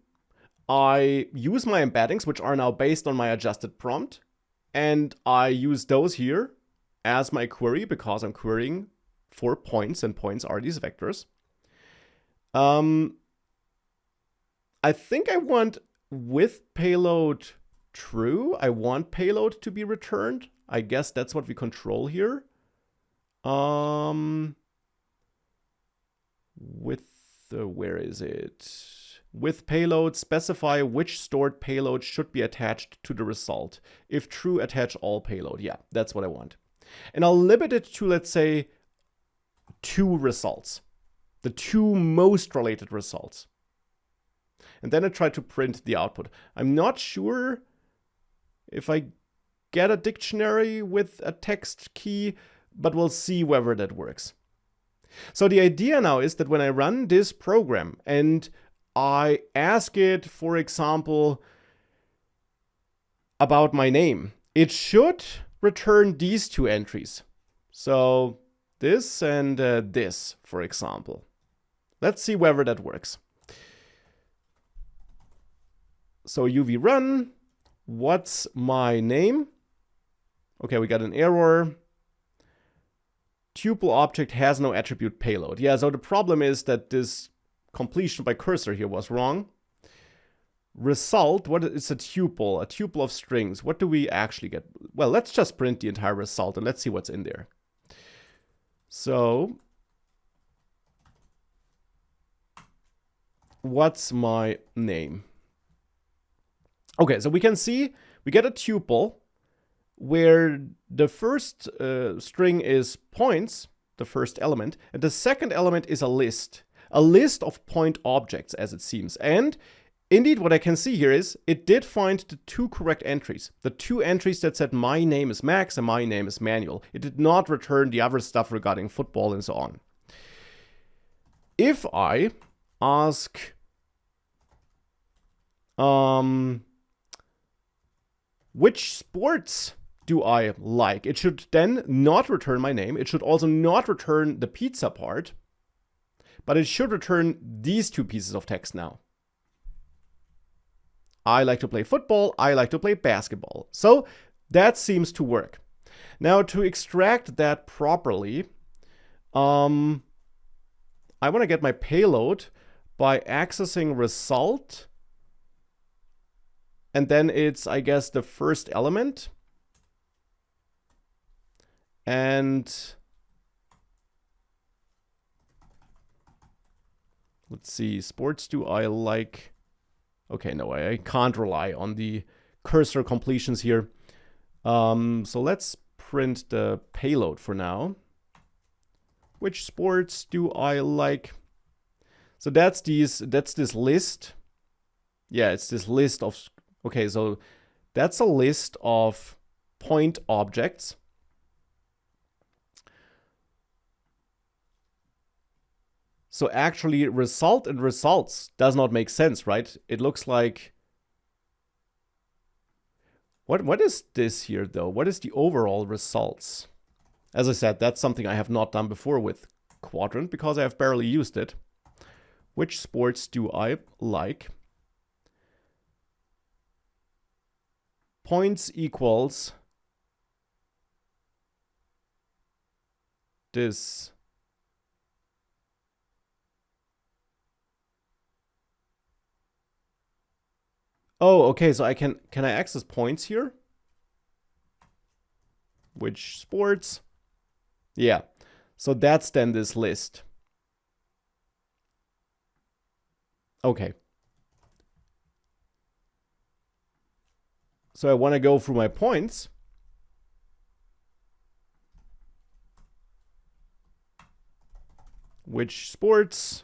I use my embeddings, which are now based on my adjusted prompt. And I use those here as my query because I'm querying for points, and points are these vectors. I think I want with payload true. I want payload to be returned. I guess that's what we control here. Where is it? With payload, specify which stored payload should be attached to the result. If true, attach all payload. Yeah, that's what I want. And I'll limit it to, let's say, 2 results. The 2 most related results. And then I try to print the output. I'm not sure if I get a dictionary with a text key, but we'll see whether that works. So the idea now is that when I run this program and I ask it, for example, about my name, it should return these 2 entries. So this and this, for example. Let's see whether that works. So UV run, what's my name? Okay, we got an error. Tuple object has no attribute payload. Yeah, so the problem is that this completion by cursor here was wrong. Result, what is a tuple? A tuple of strings. What do we actually get? Well, let's just print the entire result and let's see what's in there. So, what's my name? Okay, so we can see we get a tuple where the first string is points, the first element, and the second element is a list of point objects, as it seems. And indeed, what I can see here is it did find the 2 correct entries, the 2 entries that said my name is Max and my name is Manuel. It did not return the other stuff regarding football and so on. If I ask which sports do I like, it should then not return my name. It should also not return the pizza part, but it should return these 2 pieces of text now. I like to play football. I like to play basketball. So that seems to work. Now to extract that properly, I want to get my payload by accessing result. And then it's, I guess, the first element. And let's see, sports do I like? Okay, no, I can't rely on the cursor completions here. So let's print the payload for now. Which sports do I like? So that's this list. Yeah, it's this list of, okay, so that's a list of point objects. So actually result and results does not make sense, right? It looks like, what is this here though? What is the overall results? As I said, that's something I have not done before with Qdrant because I have barely used it. Which sports do I like? Points equals this. Oh, okay, so can I access points here? Which sports? Yeah, so that's then this list. Okay. So I want to go through my points. Which sports?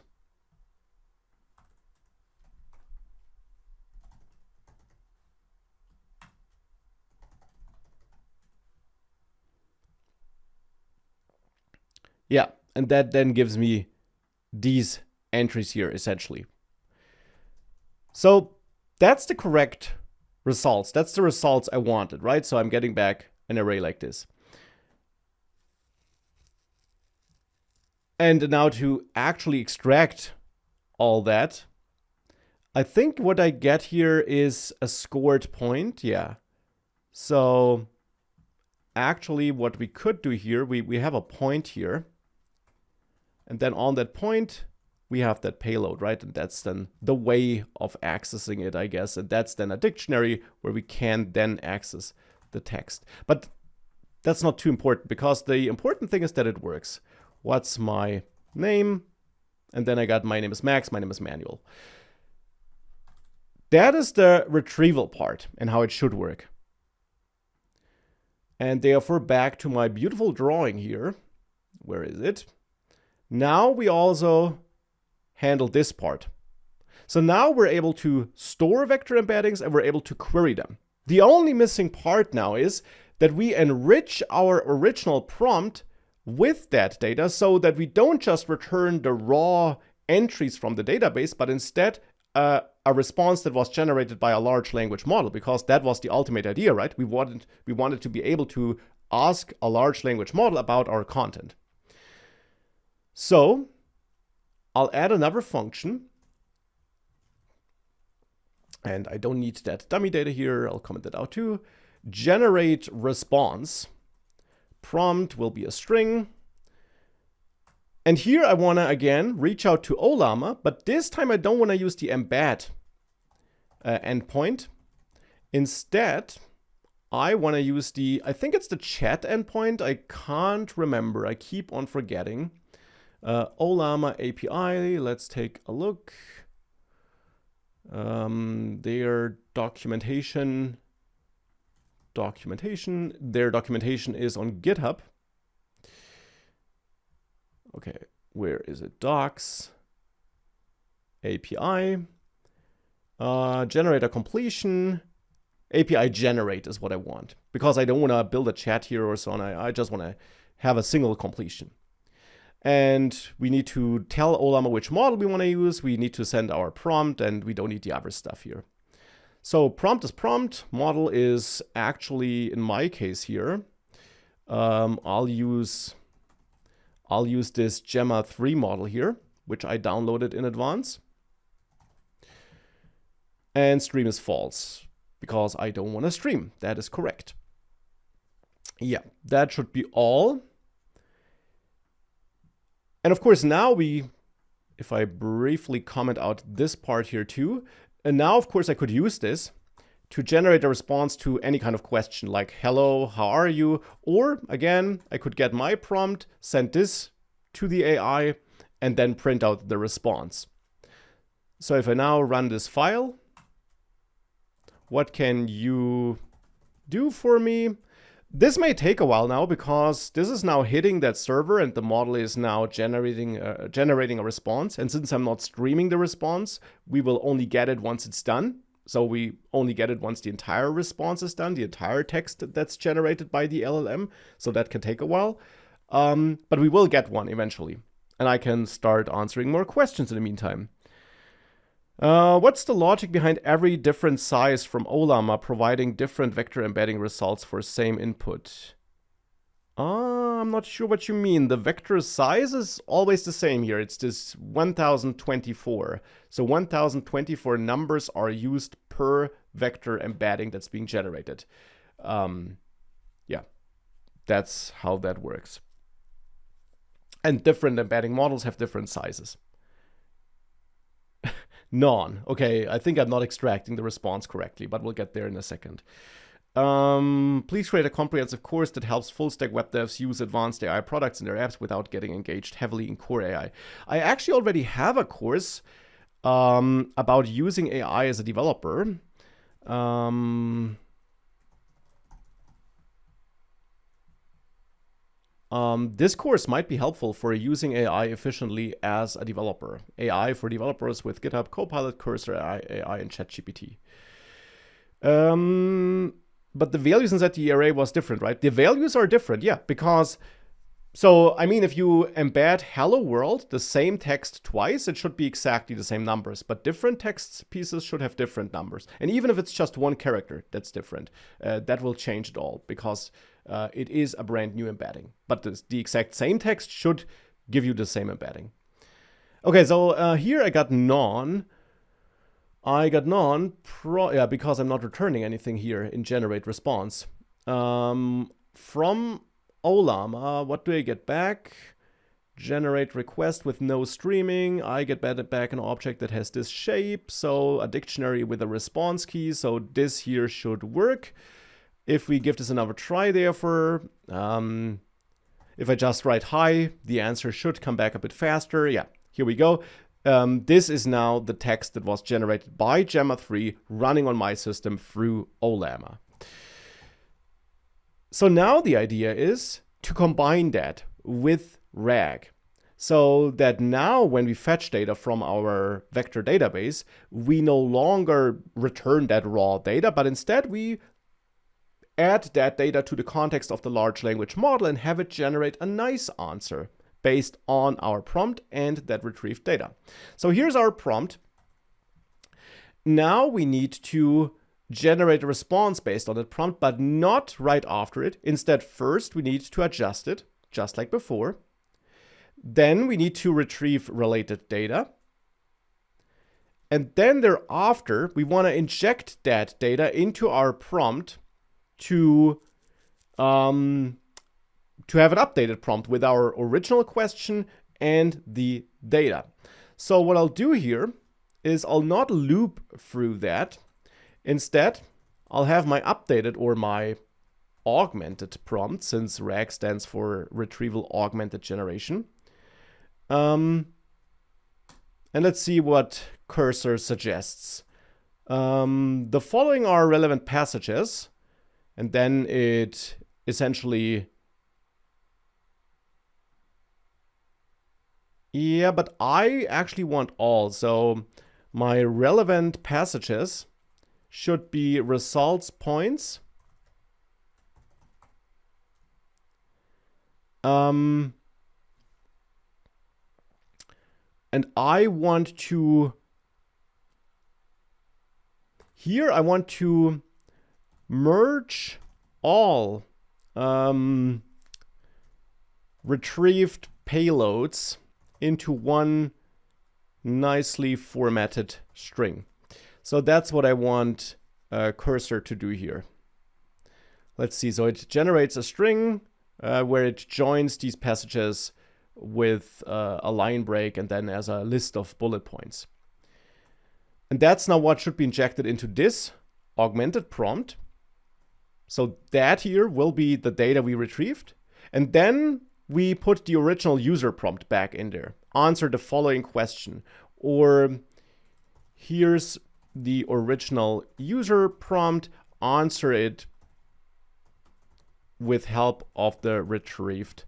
Yeah, and that then gives me these entries here, essentially. So that's the correct results. That's the results I wanted, right? So I'm getting back an array like this. And now to actually extract all that, I think what I get here is a scored point. Yeah. So actually what we could do here, we have a point here. And then on that point, we have that payload, right? And that's then the way of accessing it, I guess. And that's then a dictionary where we can then access the text. But that's not too important because the important thing is that it works. What's my name? And then I got my name is Max, my name is Manuel. That is the retrieval part and how it should work. And therefore back to my beautiful drawing here. Where is it? Now we also handle this part. So now we're able to store vector embeddings and we're able to query them. The only missing part now is that we enrich our original prompt with that data so that we don't just return the raw entries from the database, but instead a response that was generated by a large language model, because that was the ultimate idea, right? We wanted to be able to ask a large language model about our content. So I'll add another function. And I don't need that dummy data here. I'll comment that out too. Generate response. Prompt will be a string. And here I want to, again, reach out to Ollama. But this time I don't want to use the embed endpoint. Instead, I want to use the, I think it's the chat endpoint. I can't remember. I keep on forgetting. Ollama API, let's take a look. Their documentation is on GitHub. Okay, where is it? Docs, API, generator completion, API generate is what I want, because I don't want to build a chat here or so on. I just want to have a single completion. And we need to tell Ollama which model we want to use. We need to send our prompt, and we don't need the other stuff here. So prompt is prompt. Model is actually, in my case here, I'll use this Gemma 3 model here, which I downloaded in advance. And stream is false, because I don't want to stream. That is correct. Yeah, that should be all. And of course, now if I briefly comment out this part here too, and now of course I could use this to generate a response to any kind of question like, hello, how are you? Or again, I could get my prompt, send this to the AI, and then print out the response. So if I now run this file, what can you do for me? This may take a while now because this is now hitting that server and the model is now generating a response. And since I'm not streaming the response, we will only get it once it's done. So we only get it once the entire response is done, the entire text that's generated by the LLM. So that can take a while. But we will get one eventually. And I can start answering more questions in the meantime. What's the logic behind every different size from Ollama providing different vector embedding results for same input? I'm not sure what you mean. The vector size is always the same here. It's this 1024. So 1024 numbers are used per vector embedding that's being generated. Yeah, that's how that works. And different embedding models have different sizes. None. Okay, I think I'm not extracting the response correctly, but we'll get there in a second. Please create a comprehensive course that helps full-stack web devs use advanced AI products in their apps without getting engaged heavily in core AI. I actually already have a course about using AI as a developer. This course might be helpful for using AI efficiently as a developer. AI for developers with GitHub, Copilot, Cursor AI, and ChatGPT. But the values inside the array was different, right? The values are different, yeah, because, so, I mean, if you embed hello world, the same text twice, it should be exactly the same numbers, but different text pieces should have different numbers. And even if it's just one character that's different, that will change it all, because it is a brand new embedding. But the exact same text should give you the same embedding. Okay, so here I got none. Yeah, because I'm not returning anything here in generate response. From Ollama, what do I get back? Generate request with no streaming. I get back an object that has this shape, so a dictionary with a response key, so this here should work. If we give this another try, therefore, if I just write hi, the answer should come back a bit faster. Yeah, here we go. This is now the text that was generated by Gemma 3 running on my system through Ollama. So now the idea is to combine that with RAG. So that now when we fetch data from our vector database, we no longer return that raw data, but instead we add that data to the context of the large language model and have it generate a nice answer based on our prompt and that retrieved data. So here's our prompt. Now we need to generate a response based on that prompt, but not right after it. Instead, first we need to adjust it, just like before. Then we need to retrieve related data. And then thereafter, we want to inject that data into our prompt to have an updated prompt with our original question and the data. So what I'll do here is I'll not loop through that. Instead, I'll have my updated or my augmented prompt, since RAG stands for Retrieval Augmented Generation. And let's see what Cursor suggests. The following are relevant passages, and then it essentially... Yeah, but I actually want all. So my relevant passages should be results points. And I want to, here I want to merge all retrieved payloads into one nicely formatted string. So that's what I want Cursor to do here. Let's see, so it generates a string where it joins these passages with a line break and then as a list of bullet points. And that's now what should be injected into this augmented prompt. So that here will be the data we retrieved. And then we put the original user prompt back in there. Answer the following question. Or here's the original user prompt. Answer it with help of the retrieved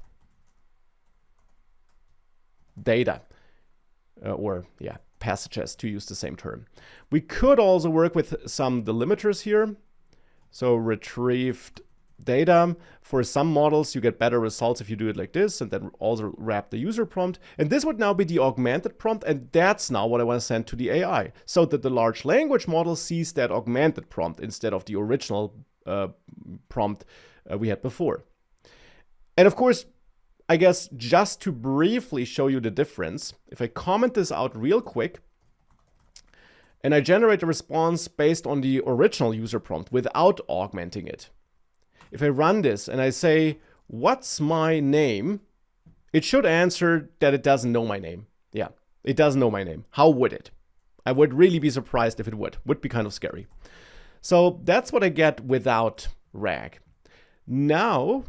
data. Passages, to use the same term. We could also work with some delimiters here. So retrieved data. For some models, you get better results if you do it like this, and then also wrap the user prompt. And this would now be the augmented prompt, and that's now what I want to send to the AI, so that the large language model sees that augmented prompt instead of the original prompt we had before. And of course, I guess just to briefly show you the difference, if I comment this out real quick, and I generate a response based on the original user prompt without augmenting it. If I run this and I say, what's my name? It should answer that it doesn't know my name. Yeah, it doesn't know my name. How would it? I would really be surprised if it would. Would be kind of scary. So that's what I get without RAG. Now,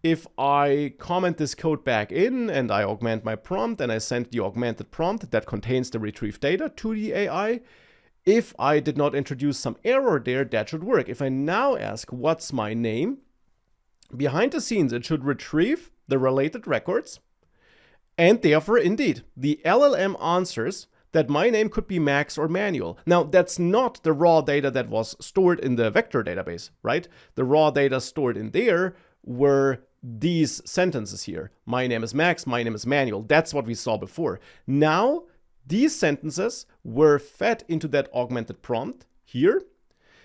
if I comment this code back in and I augment my prompt and I send the augmented prompt that contains the retrieved data to the AI, if I did not introduce some error there, that should work. If I now ask, what's my name? Behind the scenes, it should retrieve the related records. And therefore, indeed, the LLM answers that my name could be Max or Manuel. Now, that's not the raw data that was stored in the vector database, right? The raw data stored in there were these sentences here. My name is Max, my name is Manuel. That's what we saw before. Now, these sentences were fed into that augmented prompt here.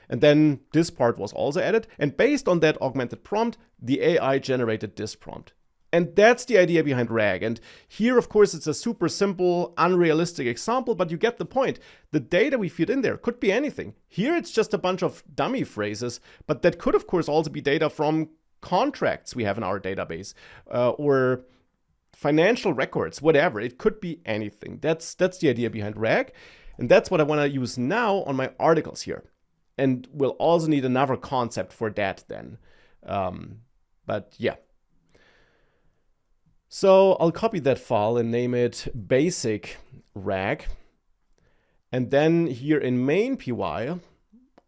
And then this part was also added. And based on that augmented prompt, the AI generated this prompt. And that's the idea behind RAG. And here, of course, it's a super simple, unrealistic example, but you get the point. The data we feed in there could be anything. Here, it's just a bunch of dummy phrases, but that could, of course, also be data from contracts we have in our database or financial records, whatever. It could be anything. That's the idea behind RAG. And that's what I want to use now on my articles here. And we'll also need another concept for that then. But yeah. So I'll copy that file and name it basic RAG. And then here in main py,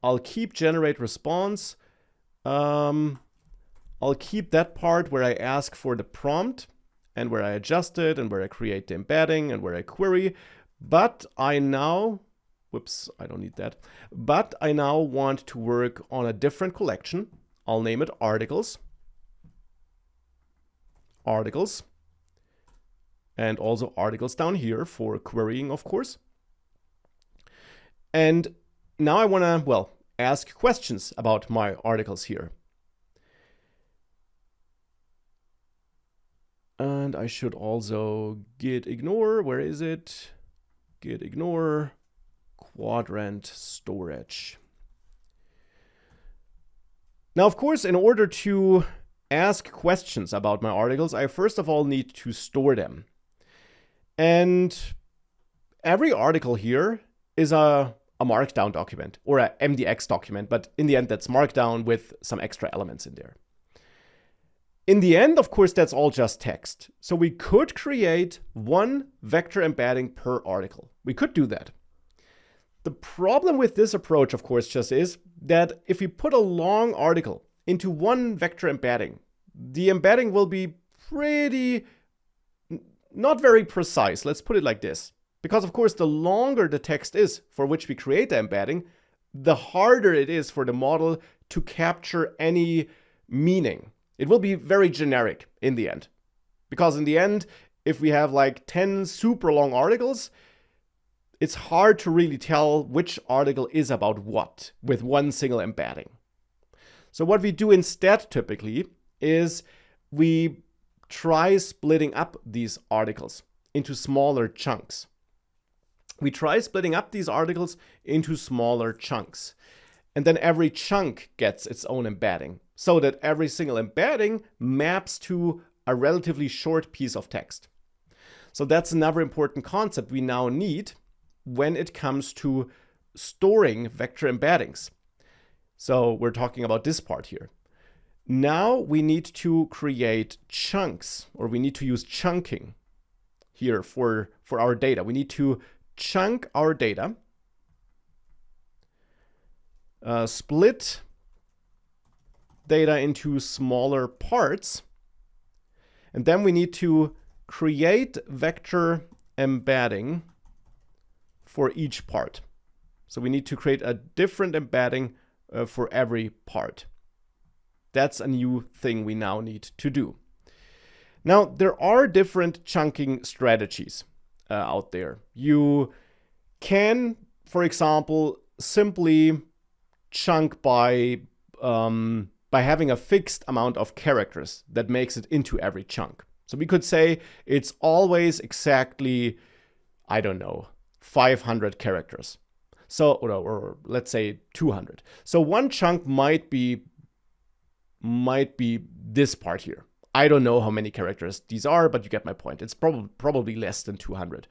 I'll keep generate response. I'll keep that part where I ask for the prompt and where I adjust it and where I create the embedding and where I query. But I now, whoops, I don't need that. But I now want to work on a different collection. I'll name it articles. Articles. And also articles down here for querying, of course. And now I want to, well, ask questions about my articles here. And I should also git ignore, where is it? Git ignore Qdrant storage. Now, of course, in order to ask questions about my articles, I first of all need to store them. And every article here is a markdown document or a MDX document, but in the end, that's markdown with some extra elements in there. In the end, of course, that's all just text. So we could create one vector embedding per article. We could do that. The problem with this approach, of course, just is that if we put a long article into one vector embedding, the embedding will be pretty, not very precise. Let's put it like this. Because, of course, the longer the text is for which we create the embedding, the harder it is for the model to capture any meaning. It will be very generic in the end. Because in the end, if we have like 10 super long articles, it's hard to really tell which article is about what with one single embedding. So what we do instead typically is we try splitting up these articles into smaller chunks. We try splitting up these articles into smaller chunks. And then every chunk gets its own embedding, so that every single embedding maps to a relatively short piece of text. So that's another important concept we now need when it comes to storing vector embeddings. So we're talking about this part here. Now we need to create chunks, or we need to use chunking here for our data. We need to chunk our data, split data into smaller parts, and then we need to create vector embedding for each part. So we need to create a different embedding for every part. That's a new thing we now need to do. Now, there are different chunking strategies out there. You can, for example, simply chunk by having a fixed amount of characters that makes it into every chunk. So we could say it's always exactly, I don't know, 500 characters. So, or let's say 200. So one chunk might be this part here. I don't know how many characters these are, but you get my point. It's probably less than 200.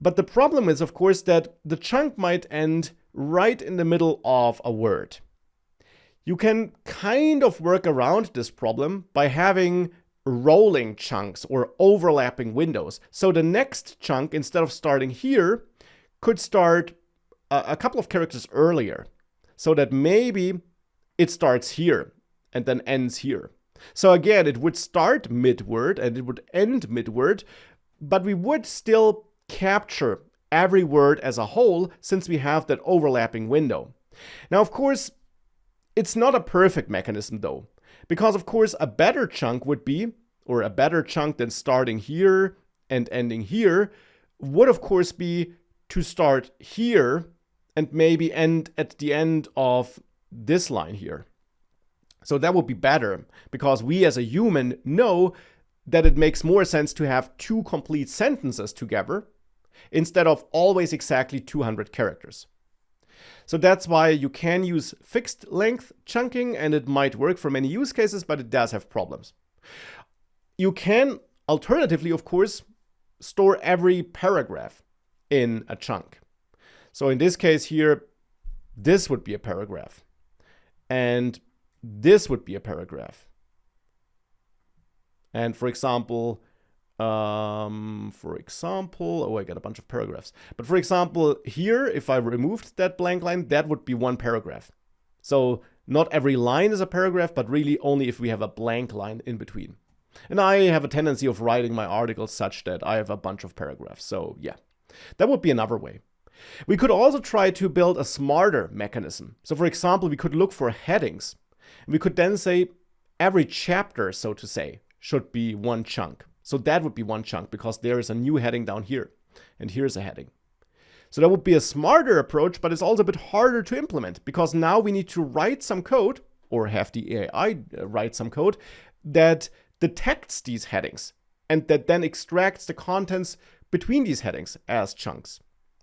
But the problem is, of course, that the chunk might end right in the middle of a word. You can kind of work around this problem by having rolling chunks or overlapping windows. So the next chunk, instead of starting here, could start a couple of characters earlier, so that maybe it starts here and then ends here. So again, it would start mid-word and it would end mid-word, but we would still capture every word as a whole since we have that overlapping window. Now, of course, it's not a perfect mechanism though, because of course a better chunk would be, or a better chunk than starting here and ending here, would of course be to start here and maybe end at the end of this line here. So that would be better, because we as a human know that it makes more sense to have two complete sentences together instead of always exactly 200 characters. So that's why you can use fixed length chunking, and it might work for many use cases, but it does have problems. You can alternatively, of course, store every paragraph in a chunk. So in this case here, this would be a paragraph, and this would be a paragraph. And for example, oh, I got a bunch of paragraphs. But for example, here, if I removed that blank line, that would be one paragraph. So not every line is a paragraph, but really only if we have a blank line in between. And I have a tendency of writing my articles such that I have a bunch of paragraphs. So yeah, that would be another way. We could also try to build a smarter mechanism. So for example, we could look for headings. We could then say every chapter, so to say, should be one chunk. So that would be one chunk because there is a new heading down here. And here's a heading. So that would be a smarter approach, but it's also a bit harder to implement because now we need to write some code, or have the AI write some code that detects these headings and that then extracts the contents between these headings as chunks.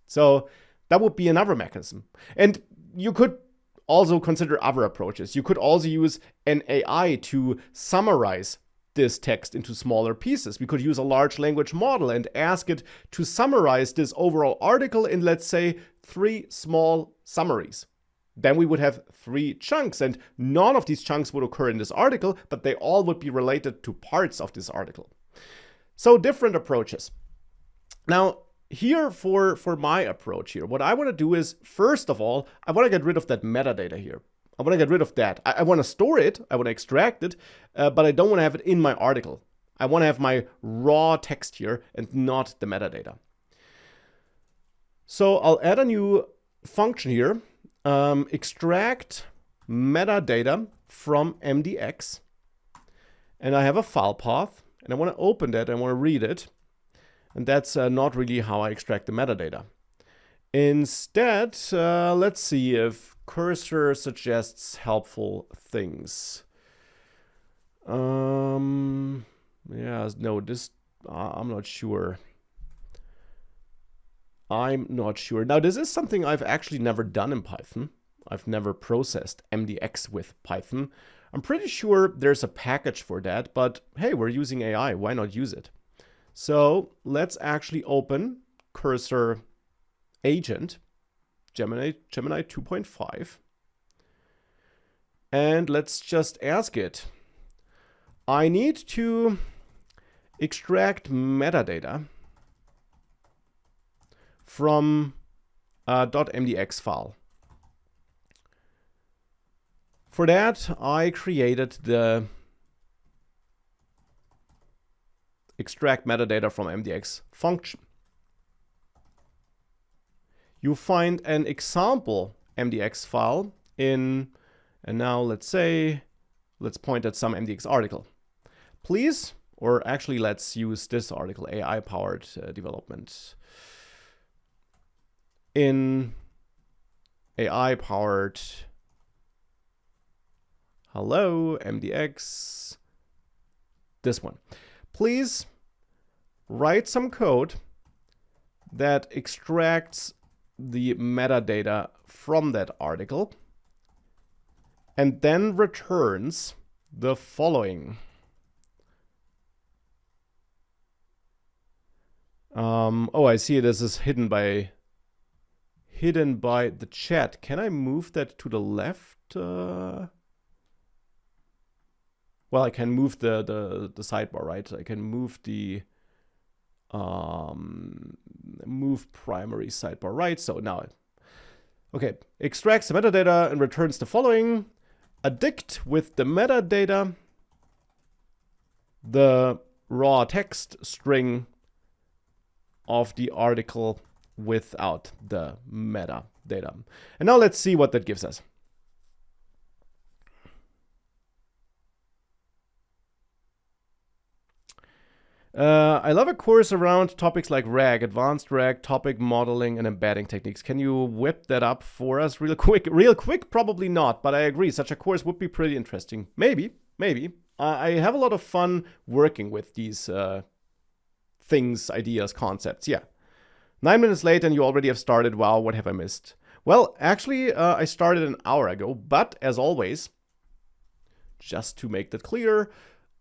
So that would be another mechanism. And you could also consider other approaches. You could also use an AI to summarize this text into smaller pieces. We could use a large language model and ask it to summarize this overall article in, let's say, 3 small summaries. Then we would have 3 chunks, and none of these chunks would occur in this article, but they all would be related to parts of this article. So different approaches. Now, here for my approach here, what I want to do is, first of all, I want to get rid of that metadata here. I want to get rid of that. I want to store it, I want to extract it, but I don't want to have it in my article. I want to have my raw text here and not the metadata. So I'll add a new function here, extract metadata from MDX. And I have a file path, and I want to open that, I want to read it. And that's not really how I extract the metadata. Instead, let's see if cursor suggests helpful things. Yeah, no, this, I'm not sure. Now, this is something I've actually never done in Python. I've never processed MDX with Python. I'm pretty sure there's a package for that, but hey, we're using AI, why not use it? So let's actually open cursor agent, Gemini 2.5. And let's just ask it, I need to extract metadata from a .mdx file. For that, I created the extract metadata from MDX function. You find an example MDX file in, and now let's say let's point at some MDX article. Please, or actually let's use this article, AI-powered development. In AI-powered, hello, MDX, this one. Please write some code that extracts the metadata from that article and then returns the following. Oh, I see this is hidden by the chat. Can I move that to the left? Well, I can move the sidebar, right? I can move the move primary sidebar right. So now, okay, extracts the metadata and returns the following. Addict with the metadata, the raw text string of the article without the metadata. And now let's see what that gives us. I love a course around topics like RAG, advanced RAG, topic modeling, and embedding techniques. Can you whip that up for us real quick? Real quick, probably not, but I agree. Such a course would be pretty interesting. Maybe. I have a lot of fun working with these things, ideas, concepts. Yeah. 9 minutes late and you already have started. Wow, what have I missed? Well, actually, I started an hour ago, but as always, just to make that clear,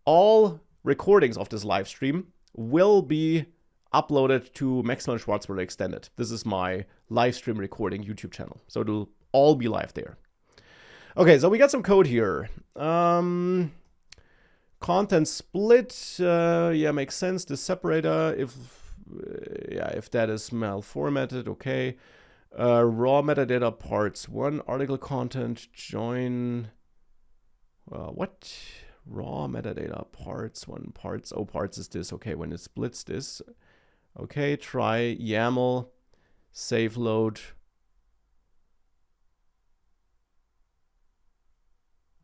all recordings of this live stream will be uploaded to Maximilian Schwarzmüller Extended. This is my live stream recording YouTube channel. So it'll all be live there. Okay, so we got some code here. Content split, yeah, makes sense. The separator, if that is malformatted, okay. Raw metadata parts 1, article content, join, what? Raw metadata parts 1, parts, oh, parts is this, okay, when it splits this. Okay, try YAML, save load.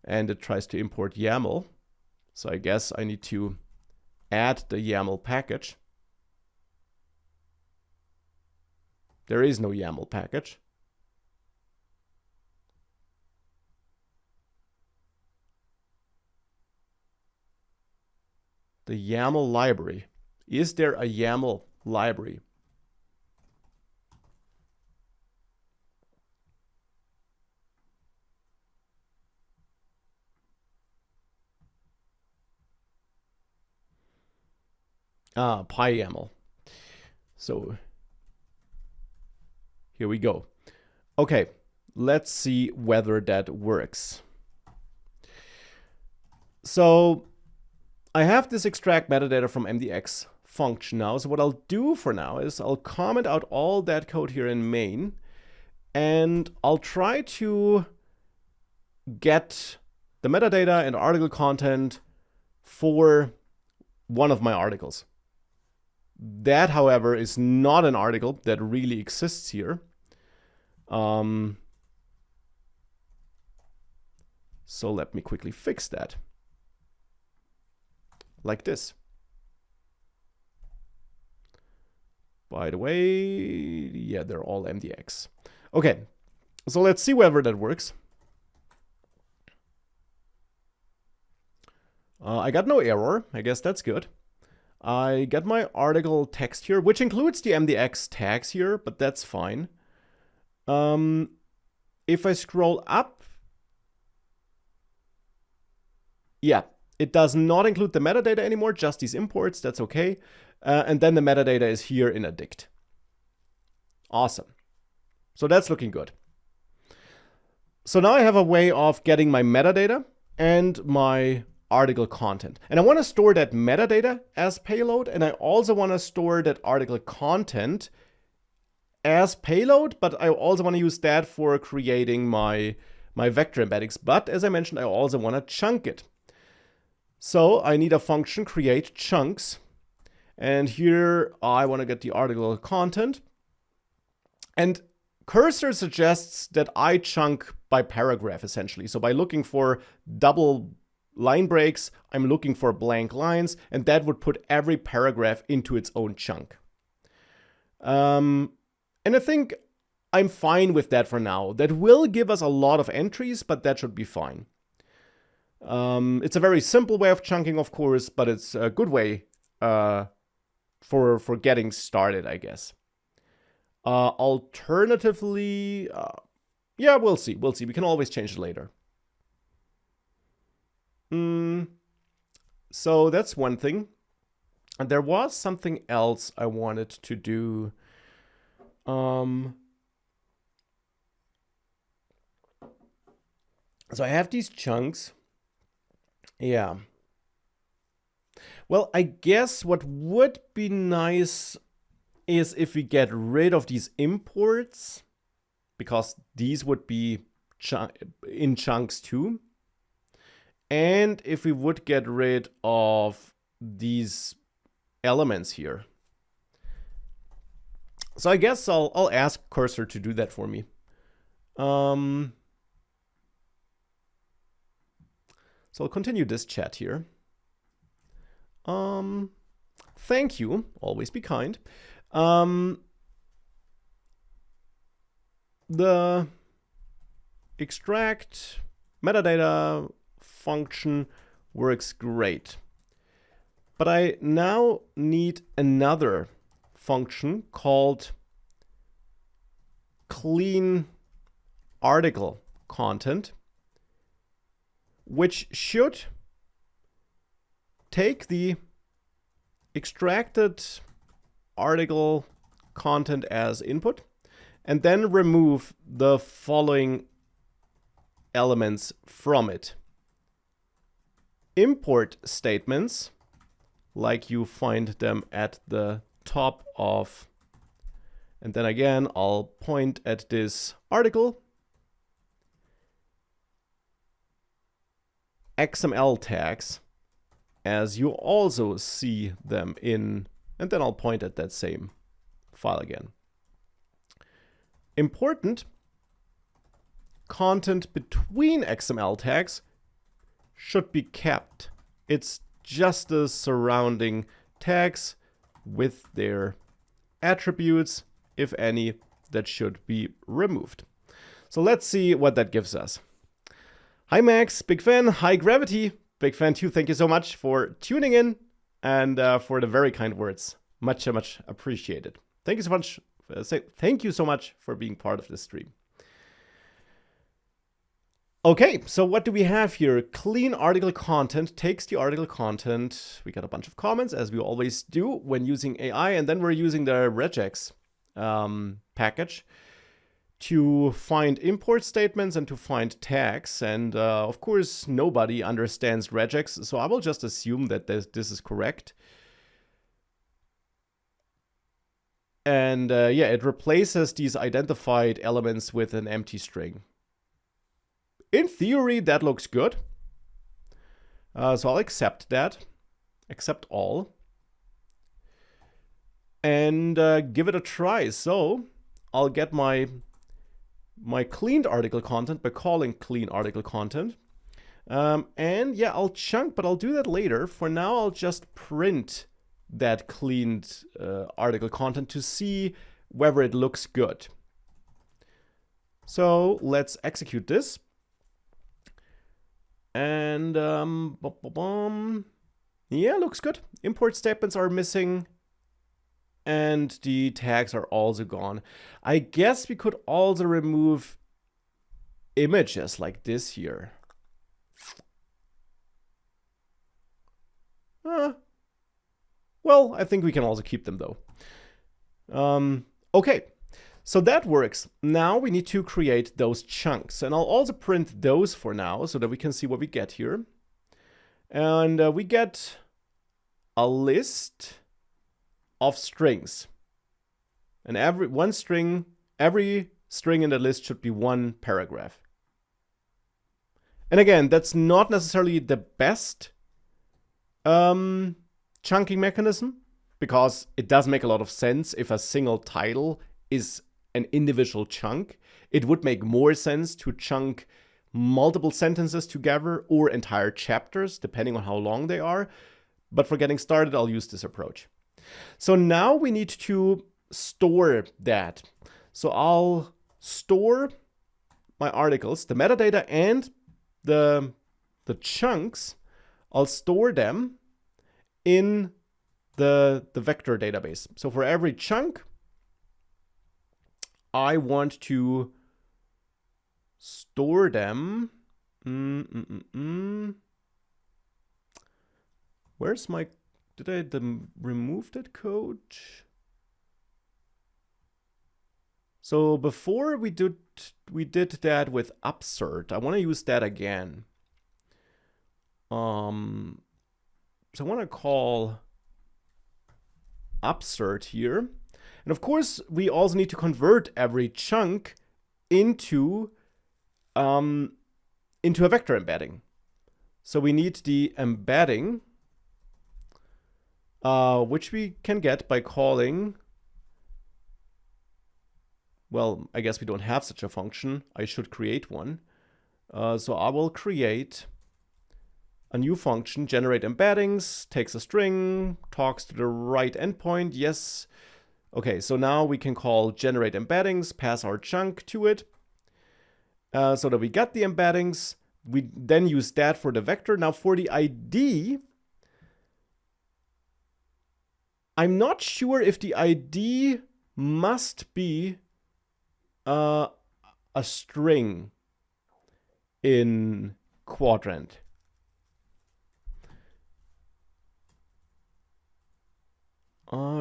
And it tries to import YAML. So I guess I need to add the YAML package. There is no YAML package. The YAML library. Is there a YAML library? PyYAML. So here we go. Okay, let's see whether that works. So I have this extract metadata from MDX function now. So what I'll do for now is I'll comment out all that code here in main, and I'll try to get the metadata and article content for one of my articles. That, however, is not an article that really exists here. So let me quickly fix that. Like this. By the way, yeah, they're all MDX. Okay, so let's see whether that works. I got no error. I guess that's good. I got my article text here, which includes the MDX tags here, but that's fine. If I scroll up, yeah, it does not include the metadata anymore, just these imports. That's okay. And then the metadata is here in addict. Awesome. So that's looking good. So now I have a way of getting my metadata and my article content. And I want to store that metadata as payload, and I also want to store that article content as payload, but I also want to use that for creating my vector embeddings. But as I mentioned, I also want to chunk it. So I need a function create chunks, and here I want to get the article content. And cursor suggests that I chunk by paragraph essentially. So by looking for double line breaks, I'm looking for blank lines, and that would put every paragraph into its own chunk. And I think I'm fine with that for now. That will give us a lot of entries, but that should be fine. It's a very simple way of chunking, of course, but it's a good way for getting started, I guess. Alternatively, yeah, we'll see. We'll see. We can always change it later. So that's one thing. And there was something else I wanted to do. So I have these chunks. Yeah. Well, I guess what would be nice is if we get rid of these imports, because these would be in chunks too. And if we would get rid of these elements here. So I guess I'll ask Cursor to do that for me. So I'll continue this chat here. Thank you. Always be kind. The extract metadata function works great. But I now need another function called clean article content, which should take the extracted article content as input and then remove the following elements from it. Import statements, like you find them at the top of, and then again, I'll point at this article. XML tags, as you also see them in, and then I'll point at that same file again. Important content between XML tags should be kept. It's just the surrounding tags with their attributes, if any, that should be removed. So let's see what that gives us. Hi Max, big fan. Hi Gravity, big fan too. Thank you so much for tuning in and for the very kind words. Much appreciated. Thank you so much. Thank you so much for being part of this stream. Okay, so what do we have here? Clean article content takes the article content. We got a bunch of comments, as we always do when using AI, and then we're using the regex package to find import statements and to find tags. And of course, nobody understands regex, so I will just assume that this is correct. And yeah, it replaces these identified elements with an empty string. In theory, that looks good. So I'll accept that. Accept all. And give it a try. So I'll get my cleaned article content by calling clean article content. And yeah, I'll chunk, but I'll do that later. For now, I'll just print that cleaned article content to see whether it looks good. So let's execute this. And yeah, looks good. Import statements are missing and the tags are also gone. I guess we could also remove images like this here. Well, I think we can also keep them though. Okay. So that works. Now we need to create those chunks. And I'll also print those for now so that we can see what we get here. And we get a list of strings. And every string in the list should be one paragraph. And again, that's not necessarily the best chunking mechanism, because it does make a lot of sense if a single title is an individual chunk. It would make more sense to chunk multiple sentences together or entire chapters, depending on how long they are. But for getting started, I'll use this approach. So now we need to store that. So I'll store my articles, the metadata and the chunks. I'll store them in the vector database. So for every chunk, I want to store them. Where's my, did I remove that code? So before we did that with upsert. I want to use that again. So I want to call upsert here. And of course, we also need to convert every chunk into a vector embedding. So we need the embedding, which we can get by calling, well, I guess we don't have such a function. I should create one. So I will create a new function, generate embeddings, takes a string, talks to the right endpoint, yes. Okay, so now we can call generate embeddings, pass our chunk to it, so that we get the embeddings. We then use that for the vector. Now for the ID, I'm not sure if the ID must be a string in Qdrant.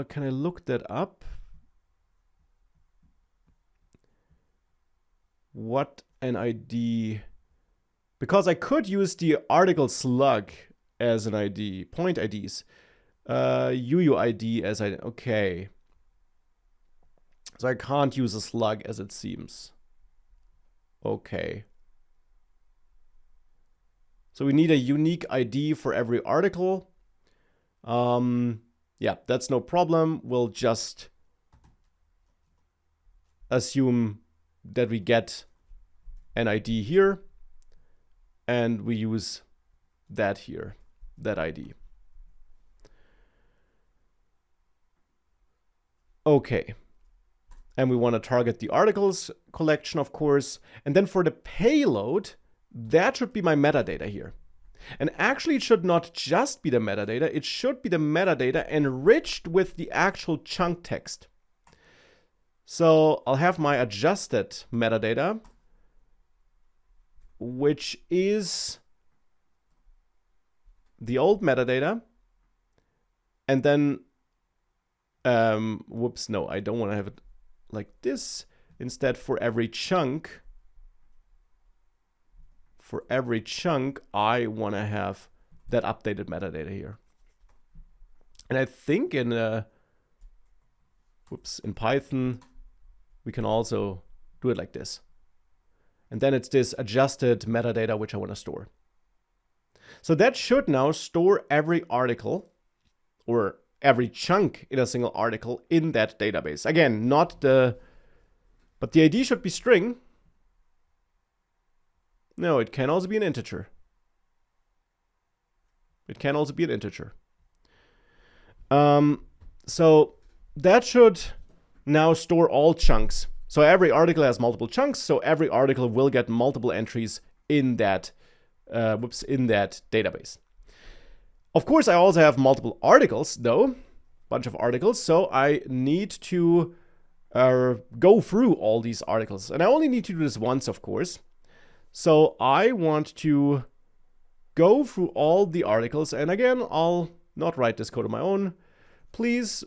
Can I look that up? What an ID? Because I could use the article slug as an ID, point IDs, UUID as I, okay. So I can't use a slug as it seems. Okay. So we need a unique ID for every article. Yeah, that's no problem. We'll just assume that we get an ID here and we use that here, that ID. Okay. And we want to target the articles collection, of course. And then for the payload, that should be my metadata here. And actually, it should not just be the metadata. It should be the metadata enriched with the actual chunk text. So I'll have my adjusted metadata, which is the old metadata. And then, whoops, no, I don't want to have it like this. Instead, for every chunk, I want to have that updated metadata here. And I think in in Python, we can also do it like this. And then it's this adjusted metadata which I want to store. So that should now store every article or every chunk in a single article in that database. Again, but the ID should be string. No, it can also be an integer. It can also be an integer. So that should now store all chunks. So every article has multiple chunks, so every article will get multiple entries in that, in that database. Of course, I also have multiple articles, though, bunch of articles, so I need to go through all these articles. And I only need to do this once, of course. So I want to go through all the articles. And again, I'll not write this code on my own. Please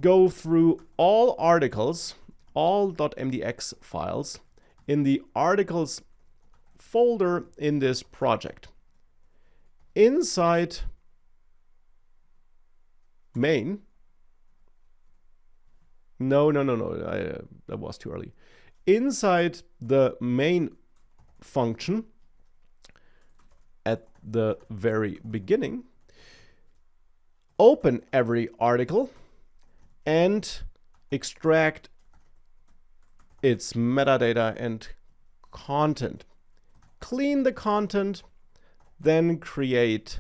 go through all articles, all .mdx files in the articles folder in this project. Inside main. No, that was too early. Inside the main function at the very beginning, open every article and extract its metadata and content clean the content, then create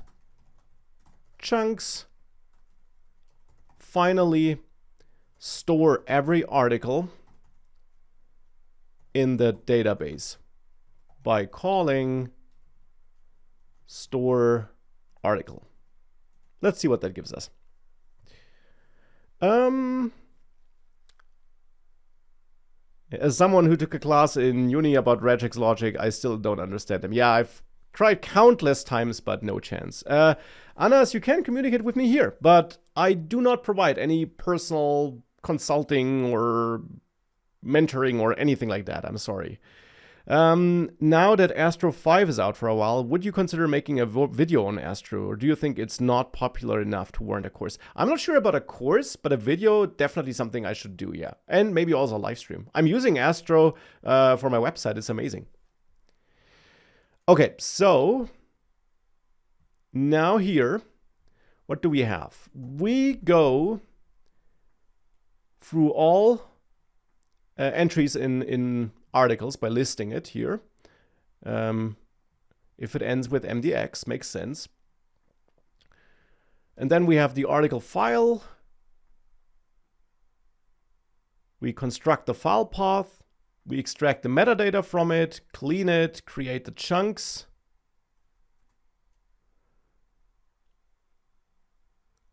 chunks, finally store every article in the database by calling store article. Let's see what that gives us. As someone who took a class in uni about regex logic, I still don't understand them. Yeah, I've tried countless times, but no chance. Anas, you can communicate with me here, but I do not provide any personal consulting or mentoring or anything like that. I'm sorry. Now that Astro 5 is out for a while, would you consider making a video on Astro, or do you think it's not popular enough to warrant a course? I'm not sure about a course, but a video, definitely something I should do, yeah. And maybe also a live stream. I'm using Astro for my website. It's amazing. Okay, so now here, what do we have? We go through all entries in articles by listing it here. If it ends with MDX, makes sense. And then we have the article file. We construct the file path. We extract the metadata from it, clean it, create the chunks.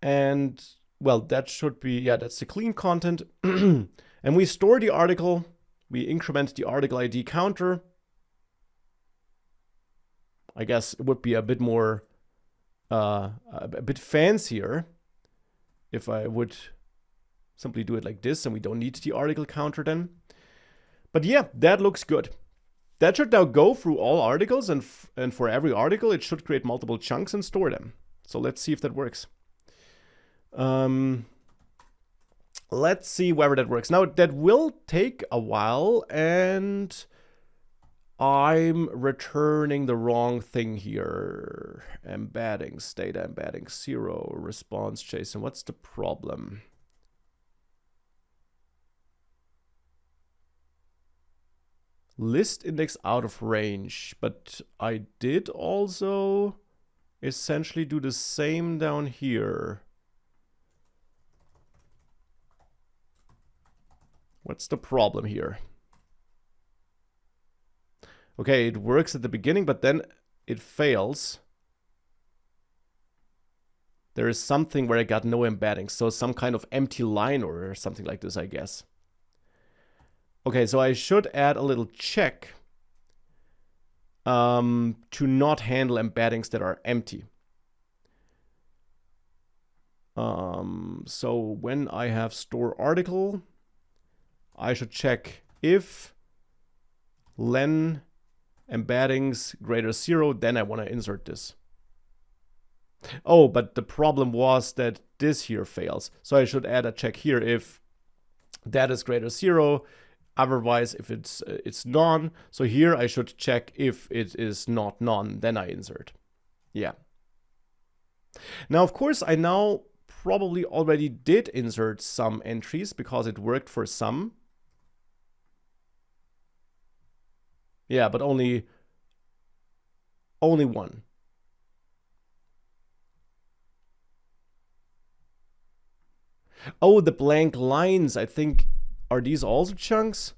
And, well, that should be, yeah, that's the clean content. And we store the article. We increment the article ID counter. I guess it would be a bit more, a bit fancier if I would simply do it like this and we don't need the article counter then. But yeah, that looks good. That should now go through all articles, and for every article, it should create multiple chunks and store them. So let's see if that works. Let's see whether that works. Now, that will take a while, and I'm returning the wrong thing here. Embeddings, data embedding 0, response JSON. What's the problem? List index out of range, but I did also essentially do the same down here. What's the problem here? Okay, it works at the beginning, but then it fails. There is something where I got no embedding, so some kind of empty line or something like this, I guess. Okay, so I should add a little check to not handle embeddings that are empty. So when I have store article, I should check if len embeddings greater 0, then I want to insert this. Oh, but the problem was that this here fails. So I should add a check here if that is greater 0. Otherwise, if it's none, so here I should check if it is not none, then I insert. Yeah. Now, of course, I now probably already did insert some entries because it worked for some. Yeah, but only one. Oh, the blank lines, I think. Are these also chunks?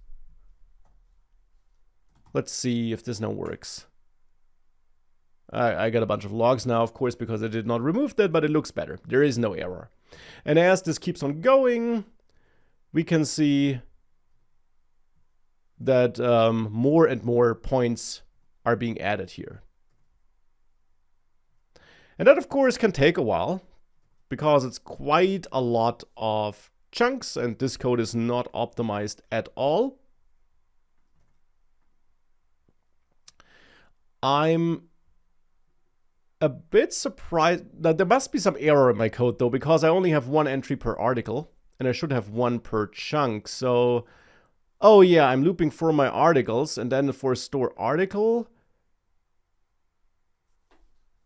Let's see if this now works. I got a bunch of logs now, of course, because I did not remove that, but it looks better. There is no error. And as this keeps on going, we can see that more and more points are being added here. And that, of course, can take a while because it's quite a lot of chunks, and this code is not optimized at all. I'm a bit surprised that there must be some error in my code though, because I only have one entry per article and I should have one per chunk. So, oh yeah, I'm looping for my articles and then for store article.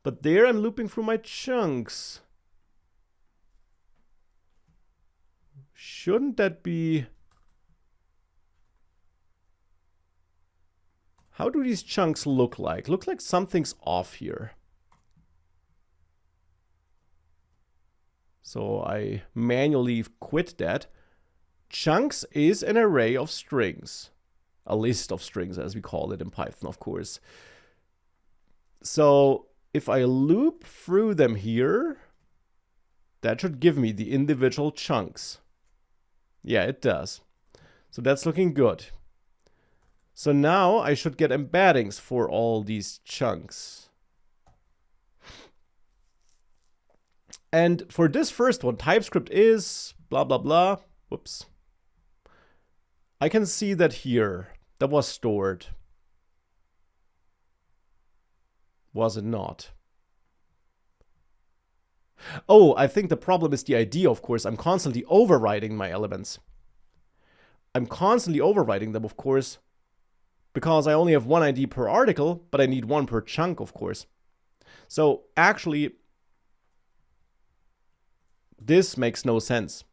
But there I'm looping through my chunks. Shouldn't that be... how do these chunks look like? Look like something's off here. So I manually quit that. Chunks is an array of strings. A list of strings, as we call it in Python, of course. So if I loop through them here, that should give me the individual chunks. Yeah, it does. So that's looking good. So now I should get embeddings for all these chunks. And for this first one, TypeScript is blah, blah, blah. Whoops. I can see that here. That was stored. Was it not? Oh, I think the problem is the ID, of course. I'm constantly overriding my elements. I'm constantly overriding them, of course, because I only have one ID per article, but I need one per chunk, of course. So actually, this makes no sense.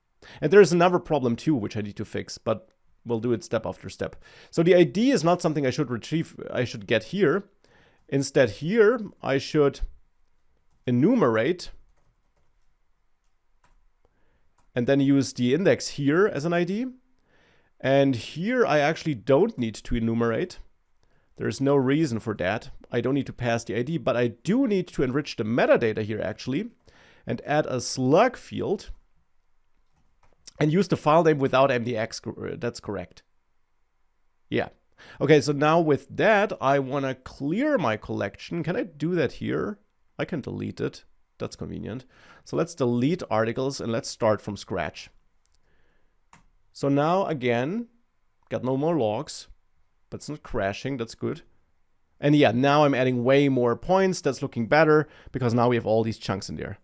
And there's another problem too, which I need to fix, but we'll do it step after step. So the ID is not something I should retrieve, I should get here. Instead here, I should enumerate and then use the index here as an ID. And here I actually don't need to enumerate. There's no reason for that. I don't need to pass the ID, but I do need to enrich the metadata here actually and add a slug field and use the file name without MDX. That's correct. Yeah. Okay, so now with that, I want to clear my collection. Can I do that here? I can delete it. That's convenient. So let's delete articles and let's start from scratch. So now again, got no more logs, but it's not crashing. That's good. And yeah, now I'm adding way more points. That's looking better because now we have all these chunks in there.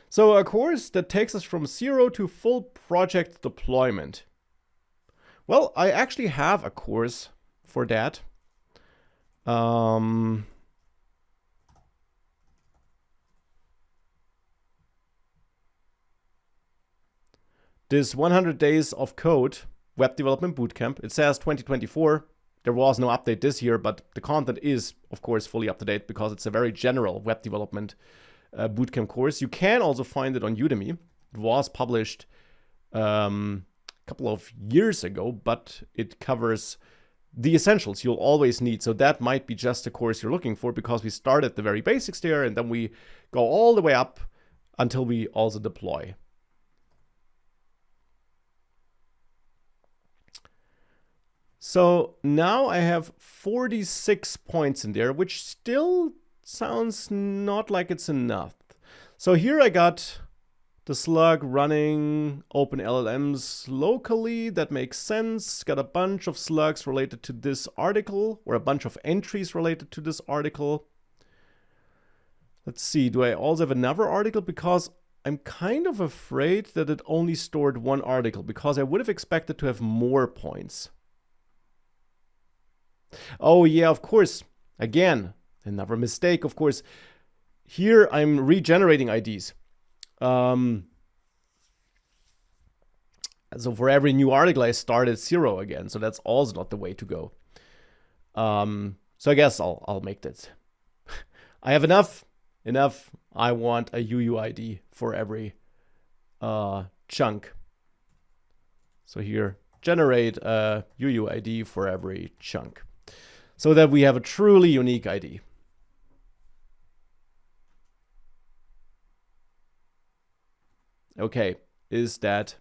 So of course, that takes us from 0 to full project deployment. Well, I actually have a course for that. This 100 days of code web development bootcamp. It says 2024. There was no update this year, but the content is, of course, fully up to date because it's a very general web development bootcamp course. You can also find it on Udemy. It was published a couple of years ago, but it covers the essentials you'll always need. So that might be just the course you're looking for because we start at the very basics there and then we go all the way up until we also deploy. So now I have 46 points in there, which still sounds not like it's enough. So here I got the slug running open LLMs locally. That makes sense. Got a bunch of slugs related to this article or a bunch of entries related to this article. Let's see, do I also have another article? Because I'm kind of afraid that it only stored one article because I would have expected to have more points. Oh yeah, of course. Again, another mistake, of course. Here I'm regenerating IDs. So for every new article, I start at 0 again. So that's also not the way to go. So I guess I'll make that. I have enough. I want a UUID for every chunk. So here, generate a UUID for every chunk, so that we have a truly unique ID. Okay, is that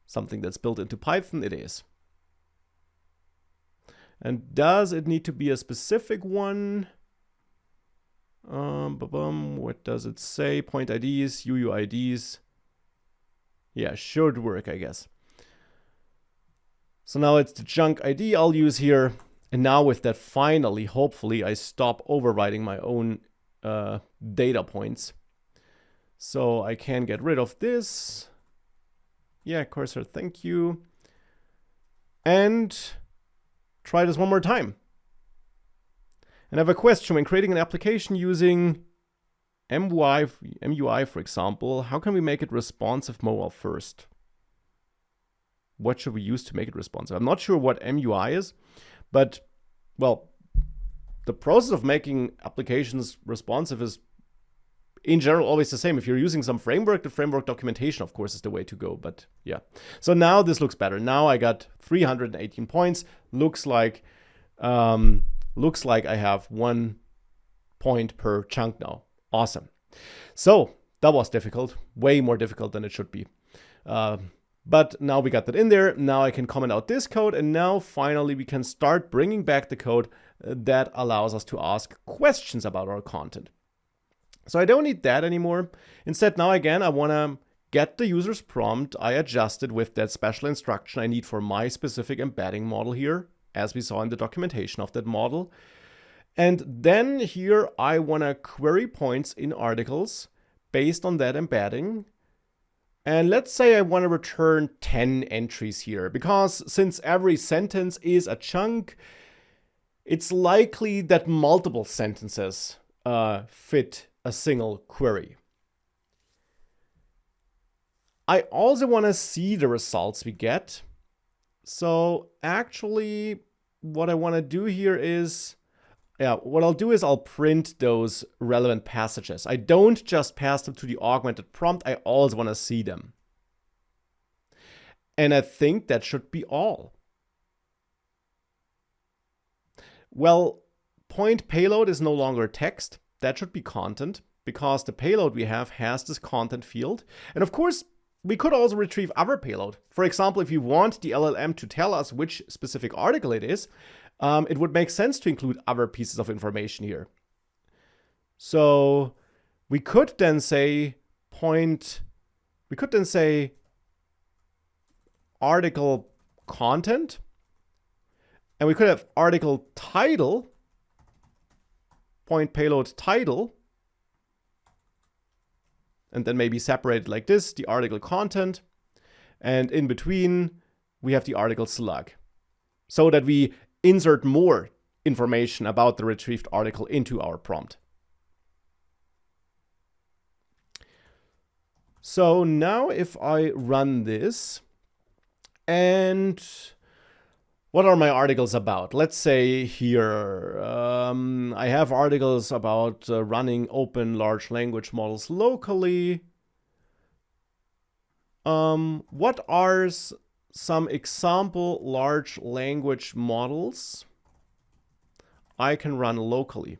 something that's built into Python? It is. And does it need to be a specific one? What does it say? Point IDs, UUIDs. Yeah, should work, I guess. So now it's the chunk ID I'll use here. And now with that, finally, hopefully, I stop overriding my own data points. So I can get rid of this. Yeah, cursor, thank you. And try this one more time. And I have a question. When creating an application using MUI, for example, how can we make it responsive mobile first? What should we use to make it responsive? I'm not sure what MUI is, but, well, the process of making applications responsive is, in general, always the same. If you're using some framework, the framework documentation, of course, is the way to go. But yeah, so now this looks better. Now I got 318 points. Looks like I have 1 point per chunk now. Awesome. So that was difficult, way more difficult than it should be. But now we got that in there. Now I can comment out this code, and now finally we can start bringing back the code that allows us to ask questions about our content. So I don't need that anymore. Instead, now again, I want to get the user's prompt I adjusted with that special instruction I need for my specific embedding model here, as we saw in the documentation of that model. And then here I want to query points in articles based on that embedding. And let's say I want to return 10 entries here, because since every sentence is a chunk, it's likely that multiple sentences fit a single query. I also want to see the results we get. So actually, what I want to do here is, what I'll do is I'll print those relevant passages. I don't just pass them to the augmented prompt, I also want to see them. And I think that should be all. Well, point payload is no longer text. That should be content, because the payload we have has this content field. And of course, we could also retrieve other payload. For example, if you want the LLM to tell us which specific article it is, it would make sense to include other pieces of information here. So we could then say article content, and we could have article title, point payload title, and then maybe separate it like this, the article content, and in between we have the article slug, so that we insert more information about the retrieved article into our prompt. So now if I run this, and what are my articles about? Let's say here, I have articles about running open large language models locally. What are some example large language models I can run locally?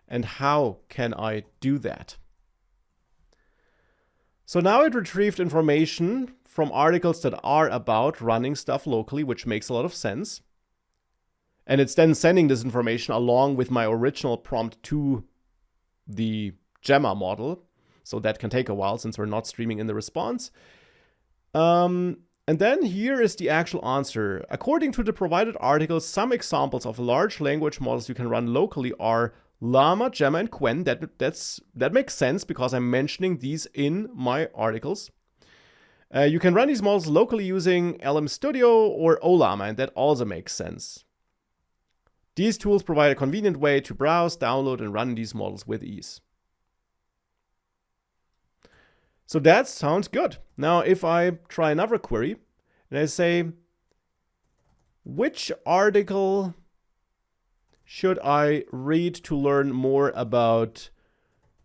And how can I do that? So now it retrieved information from articles that are about running stuff locally, which makes a lot of sense. And it's then sending this information along with my original prompt to the Gemma model. So that can take a while since we're not streaming in the response. And then here is the actual answer. According to the provided articles, some examples of large language models you can run locally are Llama, Gemma, and Qwen. That makes sense because I'm mentioning these in my articles. You can run these models locally using LM Studio or Ollama, and that also makes sense. These tools provide a convenient way to browse, download, and run these models with ease. So that sounds good. Now, if I try another query, and I say, which article should I read to learn more about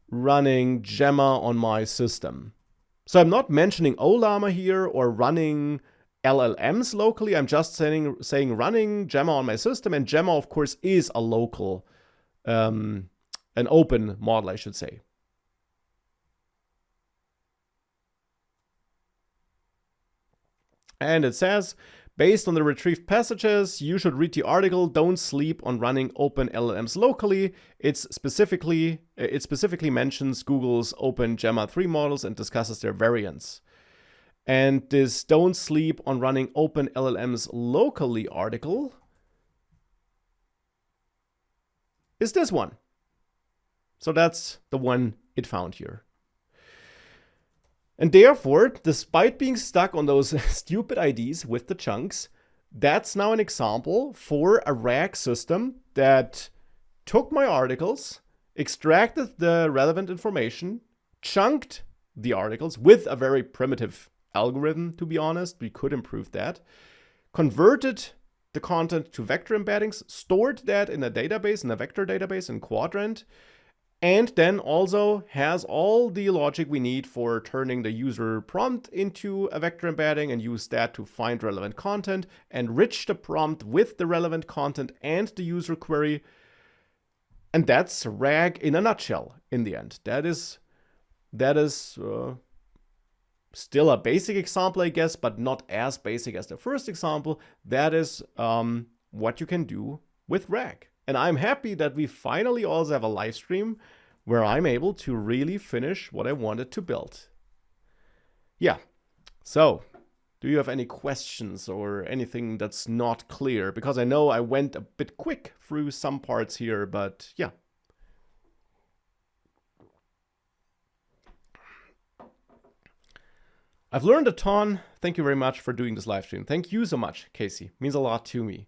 running Gemma on my system? So I'm not mentioning Ollama here or running LLMs locally. I'm just saying running Gemma on my system. And Gemma, of course, is a local, an open model, I should say. And it says, based on the retrieved passages, you should read the article. Don't sleep on running open LLMs locally. It specifically mentions Google's open Gemma 3 models and discusses their variants. And this don't sleep on running open LLMs locally article is this one. So that's the one it found here. And therefore, despite being stuck on those stupid IDs with the chunks, that's now an example for a RAG system that took my articles, extracted the relevant information, chunked the articles with a very primitive algorithm, to be honest. We could improve that. Converted the content to vector embeddings, stored that in a database, in a vector database in Qdrant, and then also has all the logic we need for turning the user prompt into a vector embedding and use that to find relevant content, enrich the prompt with the relevant content and the user query. And that's RAG in a nutshell in the end. That is still a basic example, I guess, but not as basic as the first example. That is what you can do with RAG. And I'm happy that we finally also have a live stream where I'm able to really finish what I wanted to build. Yeah, so do you have any questions or anything that's not clear? Because I know I went a bit quick through some parts here, but yeah. I've learned a ton. Thank you very much for doing this live stream. Thank you so much, Casey. Means a lot to me.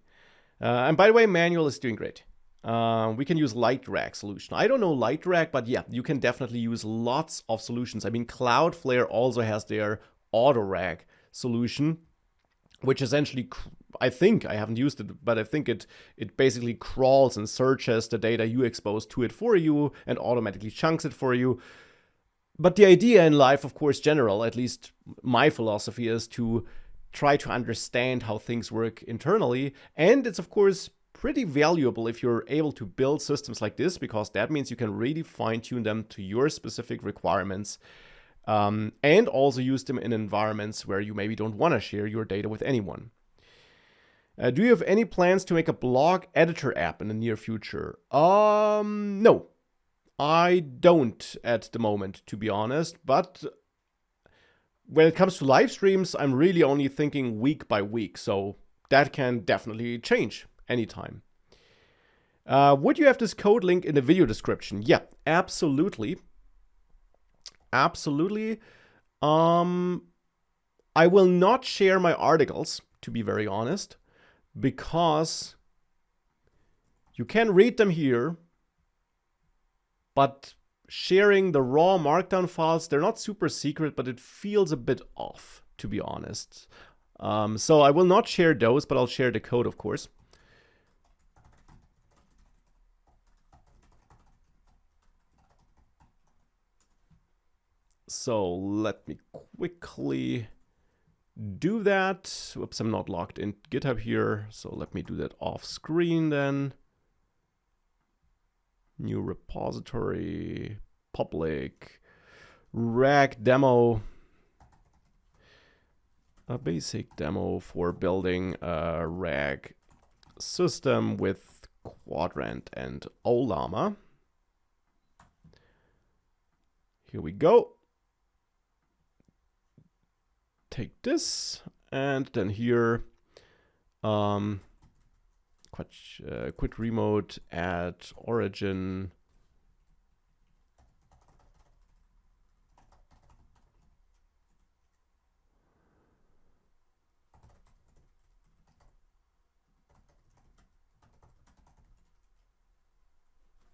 And by the way, Manuel is doing great. We can use LightRag solution. I don't know LightRag, but yeah, you can definitely use lots of solutions. I mean, Cloudflare also has their AutoRag solution, which essentially, I think, I haven't used it, but I think it basically crawls and searches the data you expose to it for you and automatically chunks it for you. But the idea in life, of course, general, at least my philosophy, is to try to understand how things work internally. And it's, of course, pretty valuable if you're able to build systems like this, because that means you can really fine-tune them to your specific requirements, and also use them in environments where you maybe don't want to share your data with anyone. Do you have any plans to make a blog editor app in the near future? No, I don't at the moment, to be honest. But when it comes to live streams, I'm really only thinking week by week, so that can definitely change anytime. Would you have this code link in the video description? Yeah, absolutely. Absolutely. I will not share my articles, to be very honest, because you can read them here, but sharing the raw markdown files, they're not super secret, but it feels a bit off, to be honest. So I will not share those, but I'll share the code, of course. So let me quickly do that. Whoops, I'm not logged in GitHub here. So let me do that off screen then. New repository, public, RAG demo. A basic demo for building a RAG system with Qdrant and Ollama. Here we go. Take this, and then here, quit remote, add origin.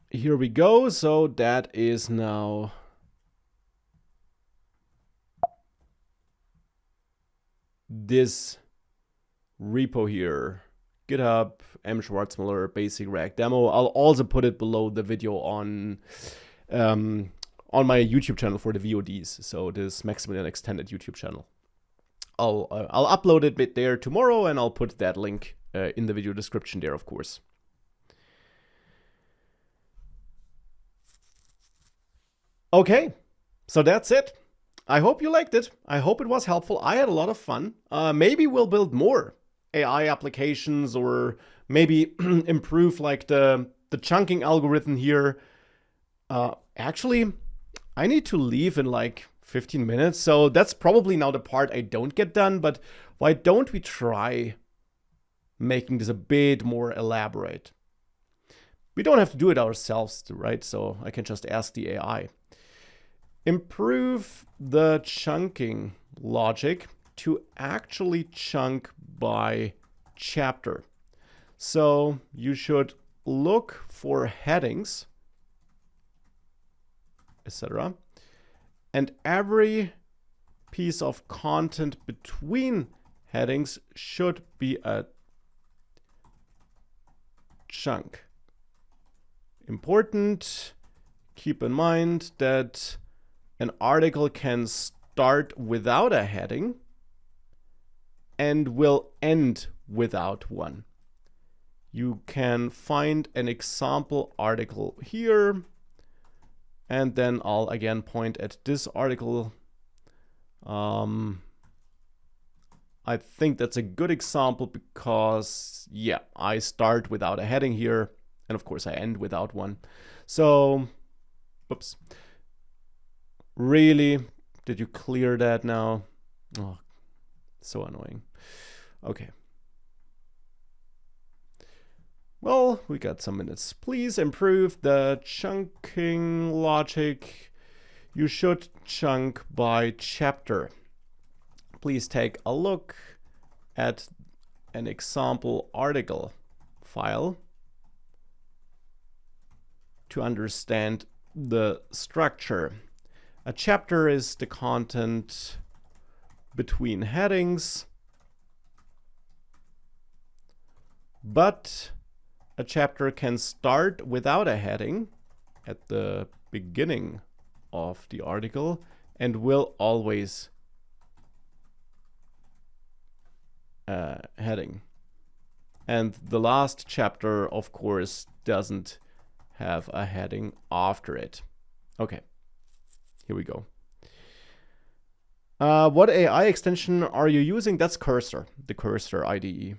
Here we go. So that is now this repo here, GitHub, Schwarzmüller, basic RAG demo. I'll also put it below the video on my YouTube channel for the VODs. So this Maximilian extended YouTube channel. I'll upload it there tomorrow, and I'll put that link in the video description there, of course. Okay, so that's it. I hope you liked it. I hope it was helpful. I had a lot of fun. Maybe we'll build more AI applications, or maybe improve like the chunking algorithm here. Actually, I need to leave in like 15 minutes. So that's probably now the part I don't get done. But why don't we try making this a bit more elaborate? We don't have to do it ourselves, right? So I can just ask the AI. Improve the chunking logic to actually chunk by chapter. So you should look for headings etc. And every piece of content between headings should be a chunk. Important, keep in mind that an article can start without a heading and will end without one. You can find an example article here, and then I'll again point at this article. I think that's a good example because, yeah, I start without a heading here, and of course I end without one. So, oops. Really? Did you clear that now? Oh, so annoying. Okay. Well, we got some minutes. Please improve the chunking logic. You should chunk by chapter. Please take a look at an example article file to understand the structure. A chapter is the content between headings, but a chapter can start without a heading at the beginning of the article and will always heading. And the last chapter, of course, doesn't have a heading after it. Okay, here we go. What AI extension are you using? That's Cursor, the Cursor IDE.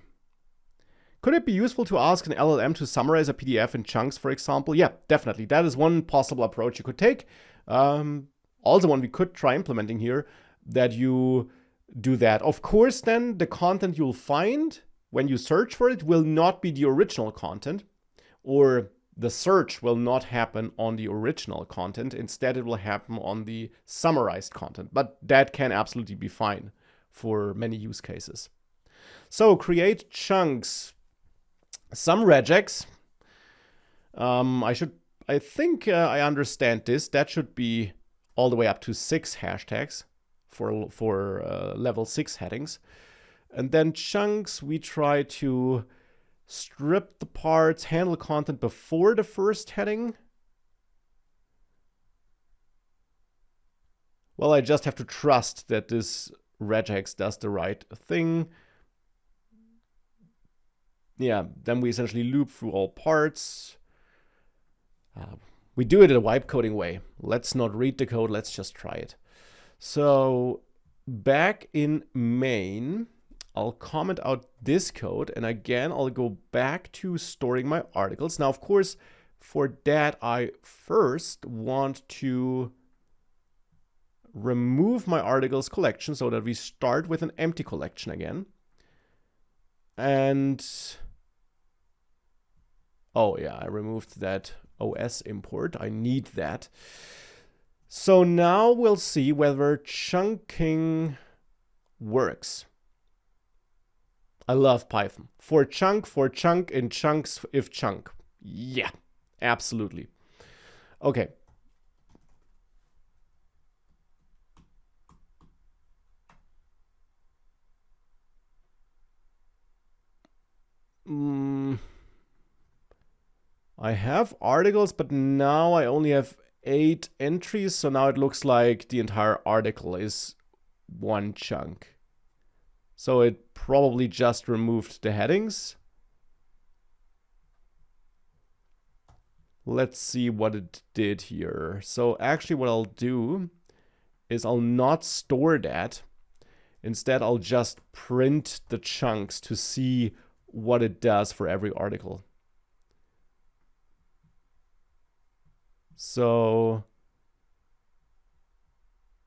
Could it be useful to ask an LLM to summarize a PDF in chunks, for example? Yeah, definitely. That is one possible approach you could take. Also one we could try implementing here, that you do that. Of course, then the content you'll find when you search for it will not be the original content, or the search will not happen on the original content. Instead, it will happen on the summarized content. But that can absolutely be fine for many use cases. So create chunks. Some regex. I think I understand this. That should be all the way up to 6 hashtags for level 6 headings. And then chunks, we try to strip the parts, handle content before the first heading. Well, I just have to trust that this regex does the right thing. Yeah, then we essentially loop through all parts. We do it in a wipe coding way. Let's not read the code, let's just try it. So back in main, I'll comment out this code, and again, I'll go back to storing my articles. Now, of course, for that, I first want to remove my articles collection so that we start with an empty collection again. And oh yeah, I removed that OS import. I need that. So now we'll see whether chunking works. I love Python. For chunk, in chunks, if chunk. Yeah, absolutely. Okay. I have articles, but now I only have 8 entries. So now it looks like the entire article is one chunk. So it probably just removed the headings. Let's see what it did here. So actually what I'll do is I'll not store that. Instead, I'll just print the chunks to see what it does for every article. So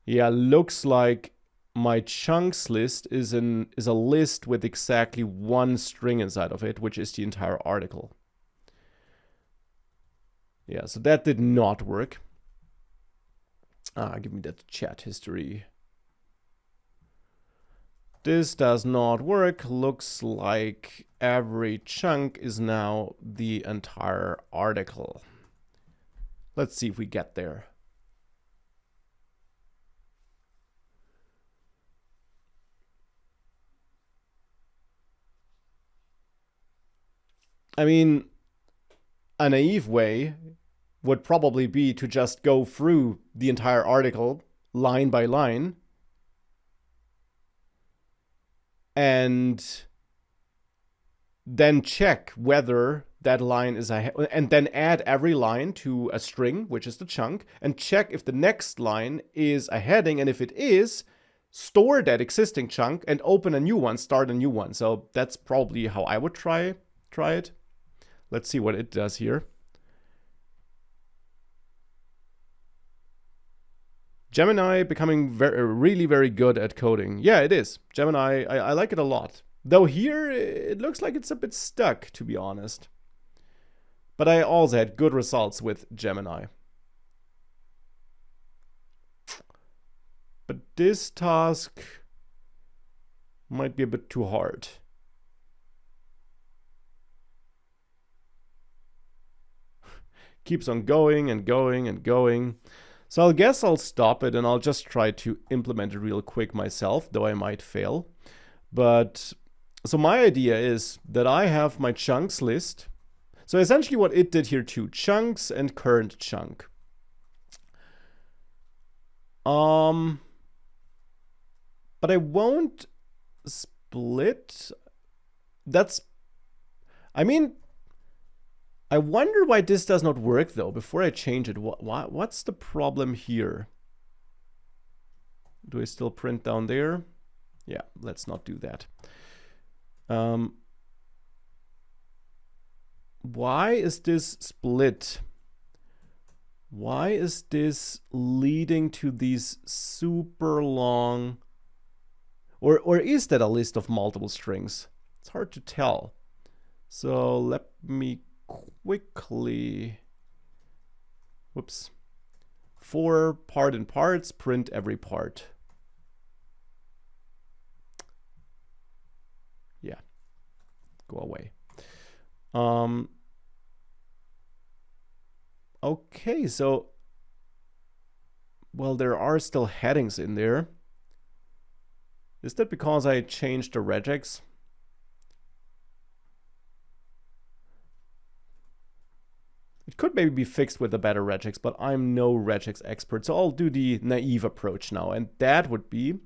yeah, looks like my chunks list is a list with exactly one string inside of it, which is the entire article. Yeah, so that did not work. Give me that chat history. This does not work. Looks like every chunk is now the entire article. Let's see if we get there. I mean, a naive way would probably be to just go through the entire article line by line and then check whether that line is a, and then add every line to a string, which is the chunk, and check if the next line is a heading, and if it is, store that existing chunk and open a new one, start a new one. So that's probably how I would try it. Let's see what it does here. Gemini becoming really very good at coding. Yeah, it is. Gemini, I like it a lot. Though here, it looks like it's a bit stuck, to be honest. But I also had good results with Gemini. But this task might be a bit too hard. Keeps on going and going and going. So I guess I'll stop it and I'll just try to implement it real quick myself, though I might fail. But so my idea is that I have my chunks list. So essentially what it did here too, chunks and current chunk. But I won't split. I mean, I wonder why this does not work though. Before I change it, what's the problem here? Do I still print down there? Yeah, let's not do that. Why is this split? Why is this leading to these super long, or is that a list of multiple strings? It's hard to tell. So let me quickly, whoops, for part and parts, print every part. Yeah, go away. Okay, so, well, there are still headings in there. Is that because I changed the regex? It could maybe be fixed with a better regex, but I'm no regex expert, so I'll do the naive approach now, and that would be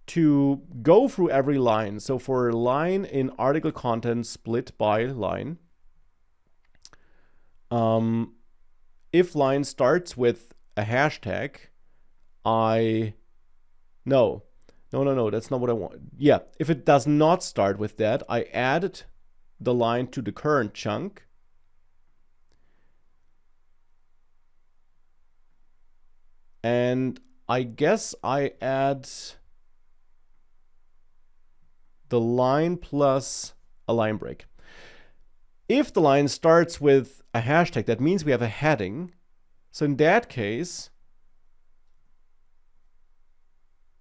to go through every line. So for a line in article content split by line, if line starts with a hashtag, no, that's not what I want. Yeah, if it does not start with that, I added the line to the current chunk. And I guess I add the line plus a line break. If the line starts with a hashtag, that means we have a heading. So in that case,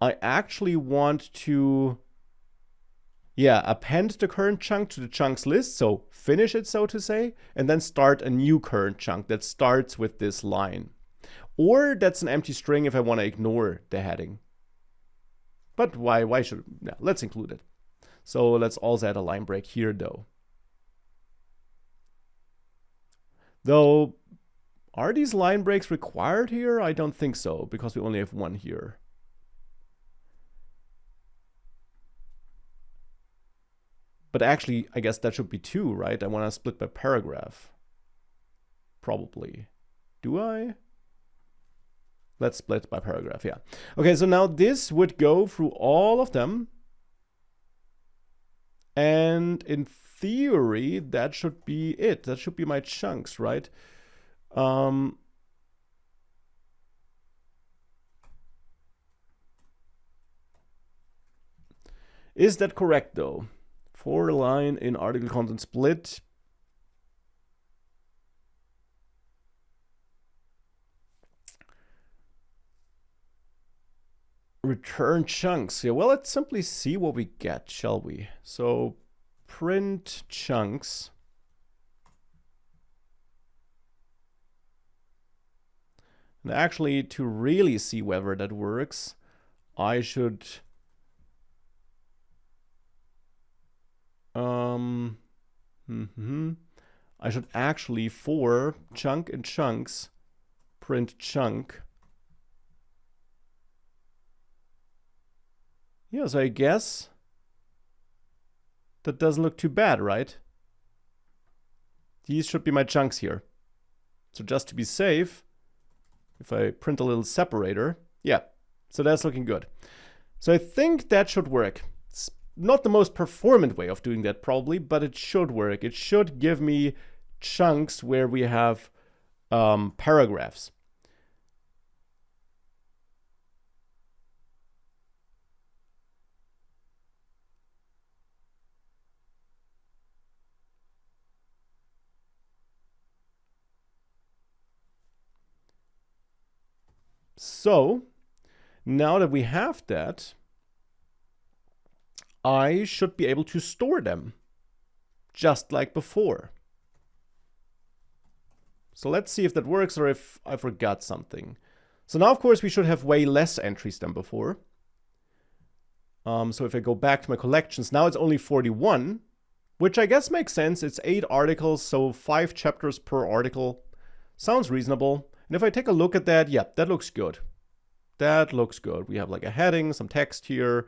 I actually want to, append the current chunk to the chunks list. So finish it, so to say, and then start a new current chunk that starts with this line. Or that's an empty string if I want to ignore the heading. But why should, let's include it. So let's also add a line break here though. Though, are these line breaks required here? I don't think so, because we only have one here. But actually, I guess that should be two, right? I want to split by paragraph. Probably. Do I? Let's split by paragraph, yeah. Okay, so now this would go through all of them. And in theory, that should be it. That should be my chunks, right? Is that correct, though? For line in article content split. Return chunks. Yeah, well, let's simply see what we get, shall we? So print chunks. And actually, to really see whether that works, I should I should actually, for chunk and chunks, print chunk. Yeah, so I guess that doesn't look too bad, right? These should be my chunks here. So just to be safe, if I print a little separator, yeah, so that's looking good. So I think that should work. It's not the most performant way of doing that probably, but it should work. It should give me chunks where we have paragraphs. So now that we have that, I should be able to store them just like before. So let's see if that works or if I forgot something. So now, of course, we should have way less entries than before. So if I go back to my collections, now it's only 41, which I guess makes sense. It's 8 articles, so 5 chapters per article. Sounds reasonable. And if I take a look at that, yeah, that looks good. That looks good. We have like a heading, some text here.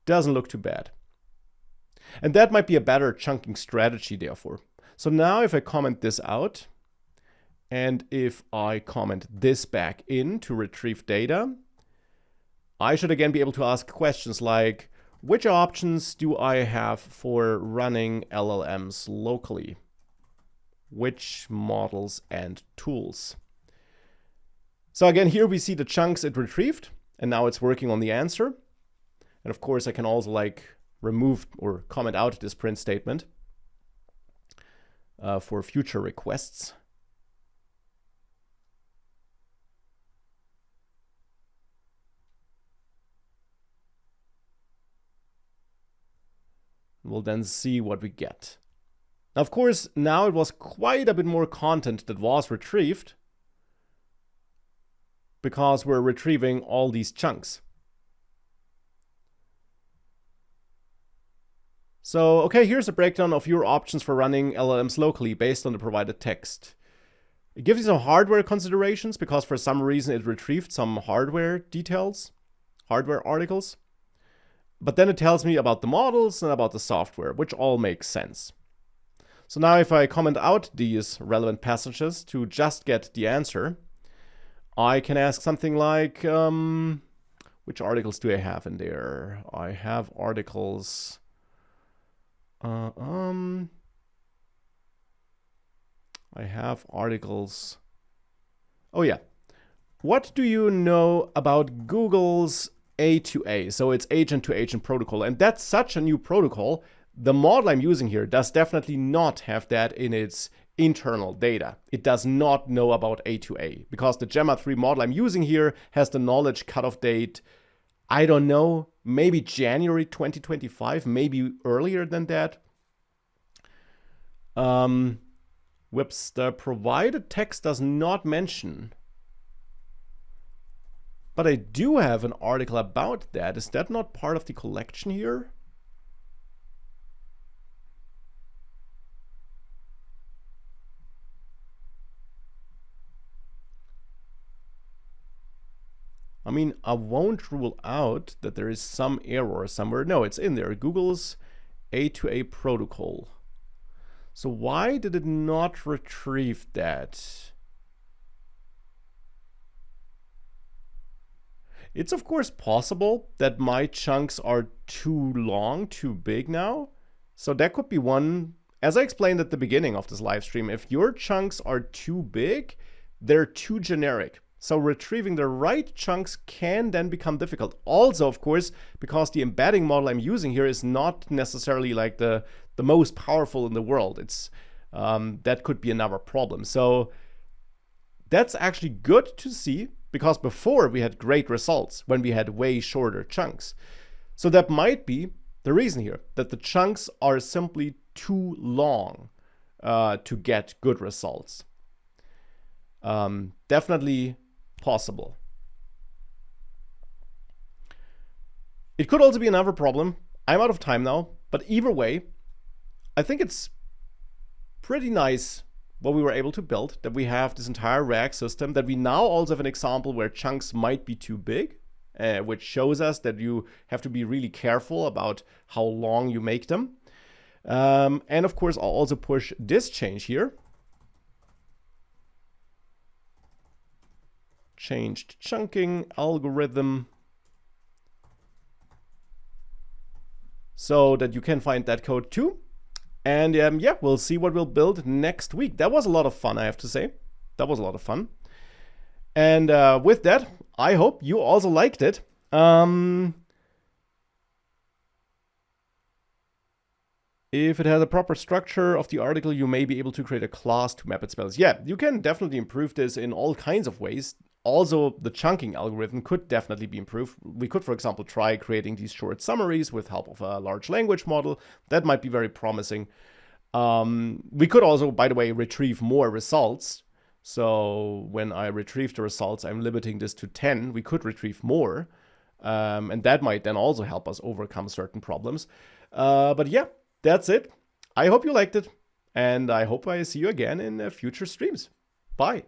Doesn't look too bad. And that might be a better chunking strategy, therefore. So now if I comment this out, and if I comment this back in to retrieve data, I should again be able to ask questions like, which options do I have for running LLMs locally? Which models and tools? So again, here we see the chunks it retrieved, and now it's working on the answer. And of course, I can also like remove or comment out this print statement for future requests. We'll then see what we get. Now, of course, now it was quite a bit more content that was retrieved because we're retrieving all these chunks. So, okay, here's a breakdown of your options for running LLMs locally based on the provided text. It gives you some hardware considerations because for some reason it retrieved some hardware details, hardware articles. But then it tells me about the models and about the software, which all makes sense. So now if I comment out these relevant passages to just get the answer, I can ask something like, which articles do I have in there? I have articles. I have articles. Oh yeah. What do you know about Google's A2A? So it's agent-to-agent protocol. And that's such a new protocol. The model I'm using here does definitely not have that in its internal data. It does not know about A2A because the Gemma 3 model I'm using here has the knowledge cutoff date, I don't know, maybe January 2025, maybe earlier than that. Whoops, the provided text does not mention. But I do have an article about that. Is that not part of the collection here? I mean, I won't rule out that there is some error somewhere. No, it's in there. Google's A2A protocol. So why did it not retrieve that? It's of course possible that my chunks are too long, too big now. So that could be one. As I explained at the beginning of this live stream, if your chunks are too big, they're too generic. So retrieving the right chunks can then become difficult. Also, of course, because the embedding model I'm using here is not necessarily like the most powerful in the world. It's that could be another problem. So that's actually good to see because before we had great results when we had way shorter chunks. So that might be the reason here, that the chunks are simply too long to get good results. Definitely possible. It could also be another problem. I'm out of time now, but either way, I think it's pretty nice what we were able to build, that we have this entire RAG system, that we now also have an example where chunks might be too big, which shows us that you have to be really careful about how long you make them. And of course, I'll also push this change here. Changed chunking algorithm, so that you can find that code too. And yeah, we'll see what we'll build next week. That was a lot of fun, I have to say. That was a lot of fun. And with that, I hope you also liked it. If it has a proper structure of the article, you may be able to create a class to map its spells. Yeah, you can definitely improve this in all kinds of ways. Also, the chunking algorithm could definitely be improved. We could, for example, try creating these short summaries with help of a large language model. That might be very promising. We could also, by the way, retrieve more results. So when I retrieve the results, I'm limiting this to 10. We could retrieve more. And that might then also help us overcome certain problems. But yeah, that's it. I hope you liked it. And I hope I see you again in future streams. Bye.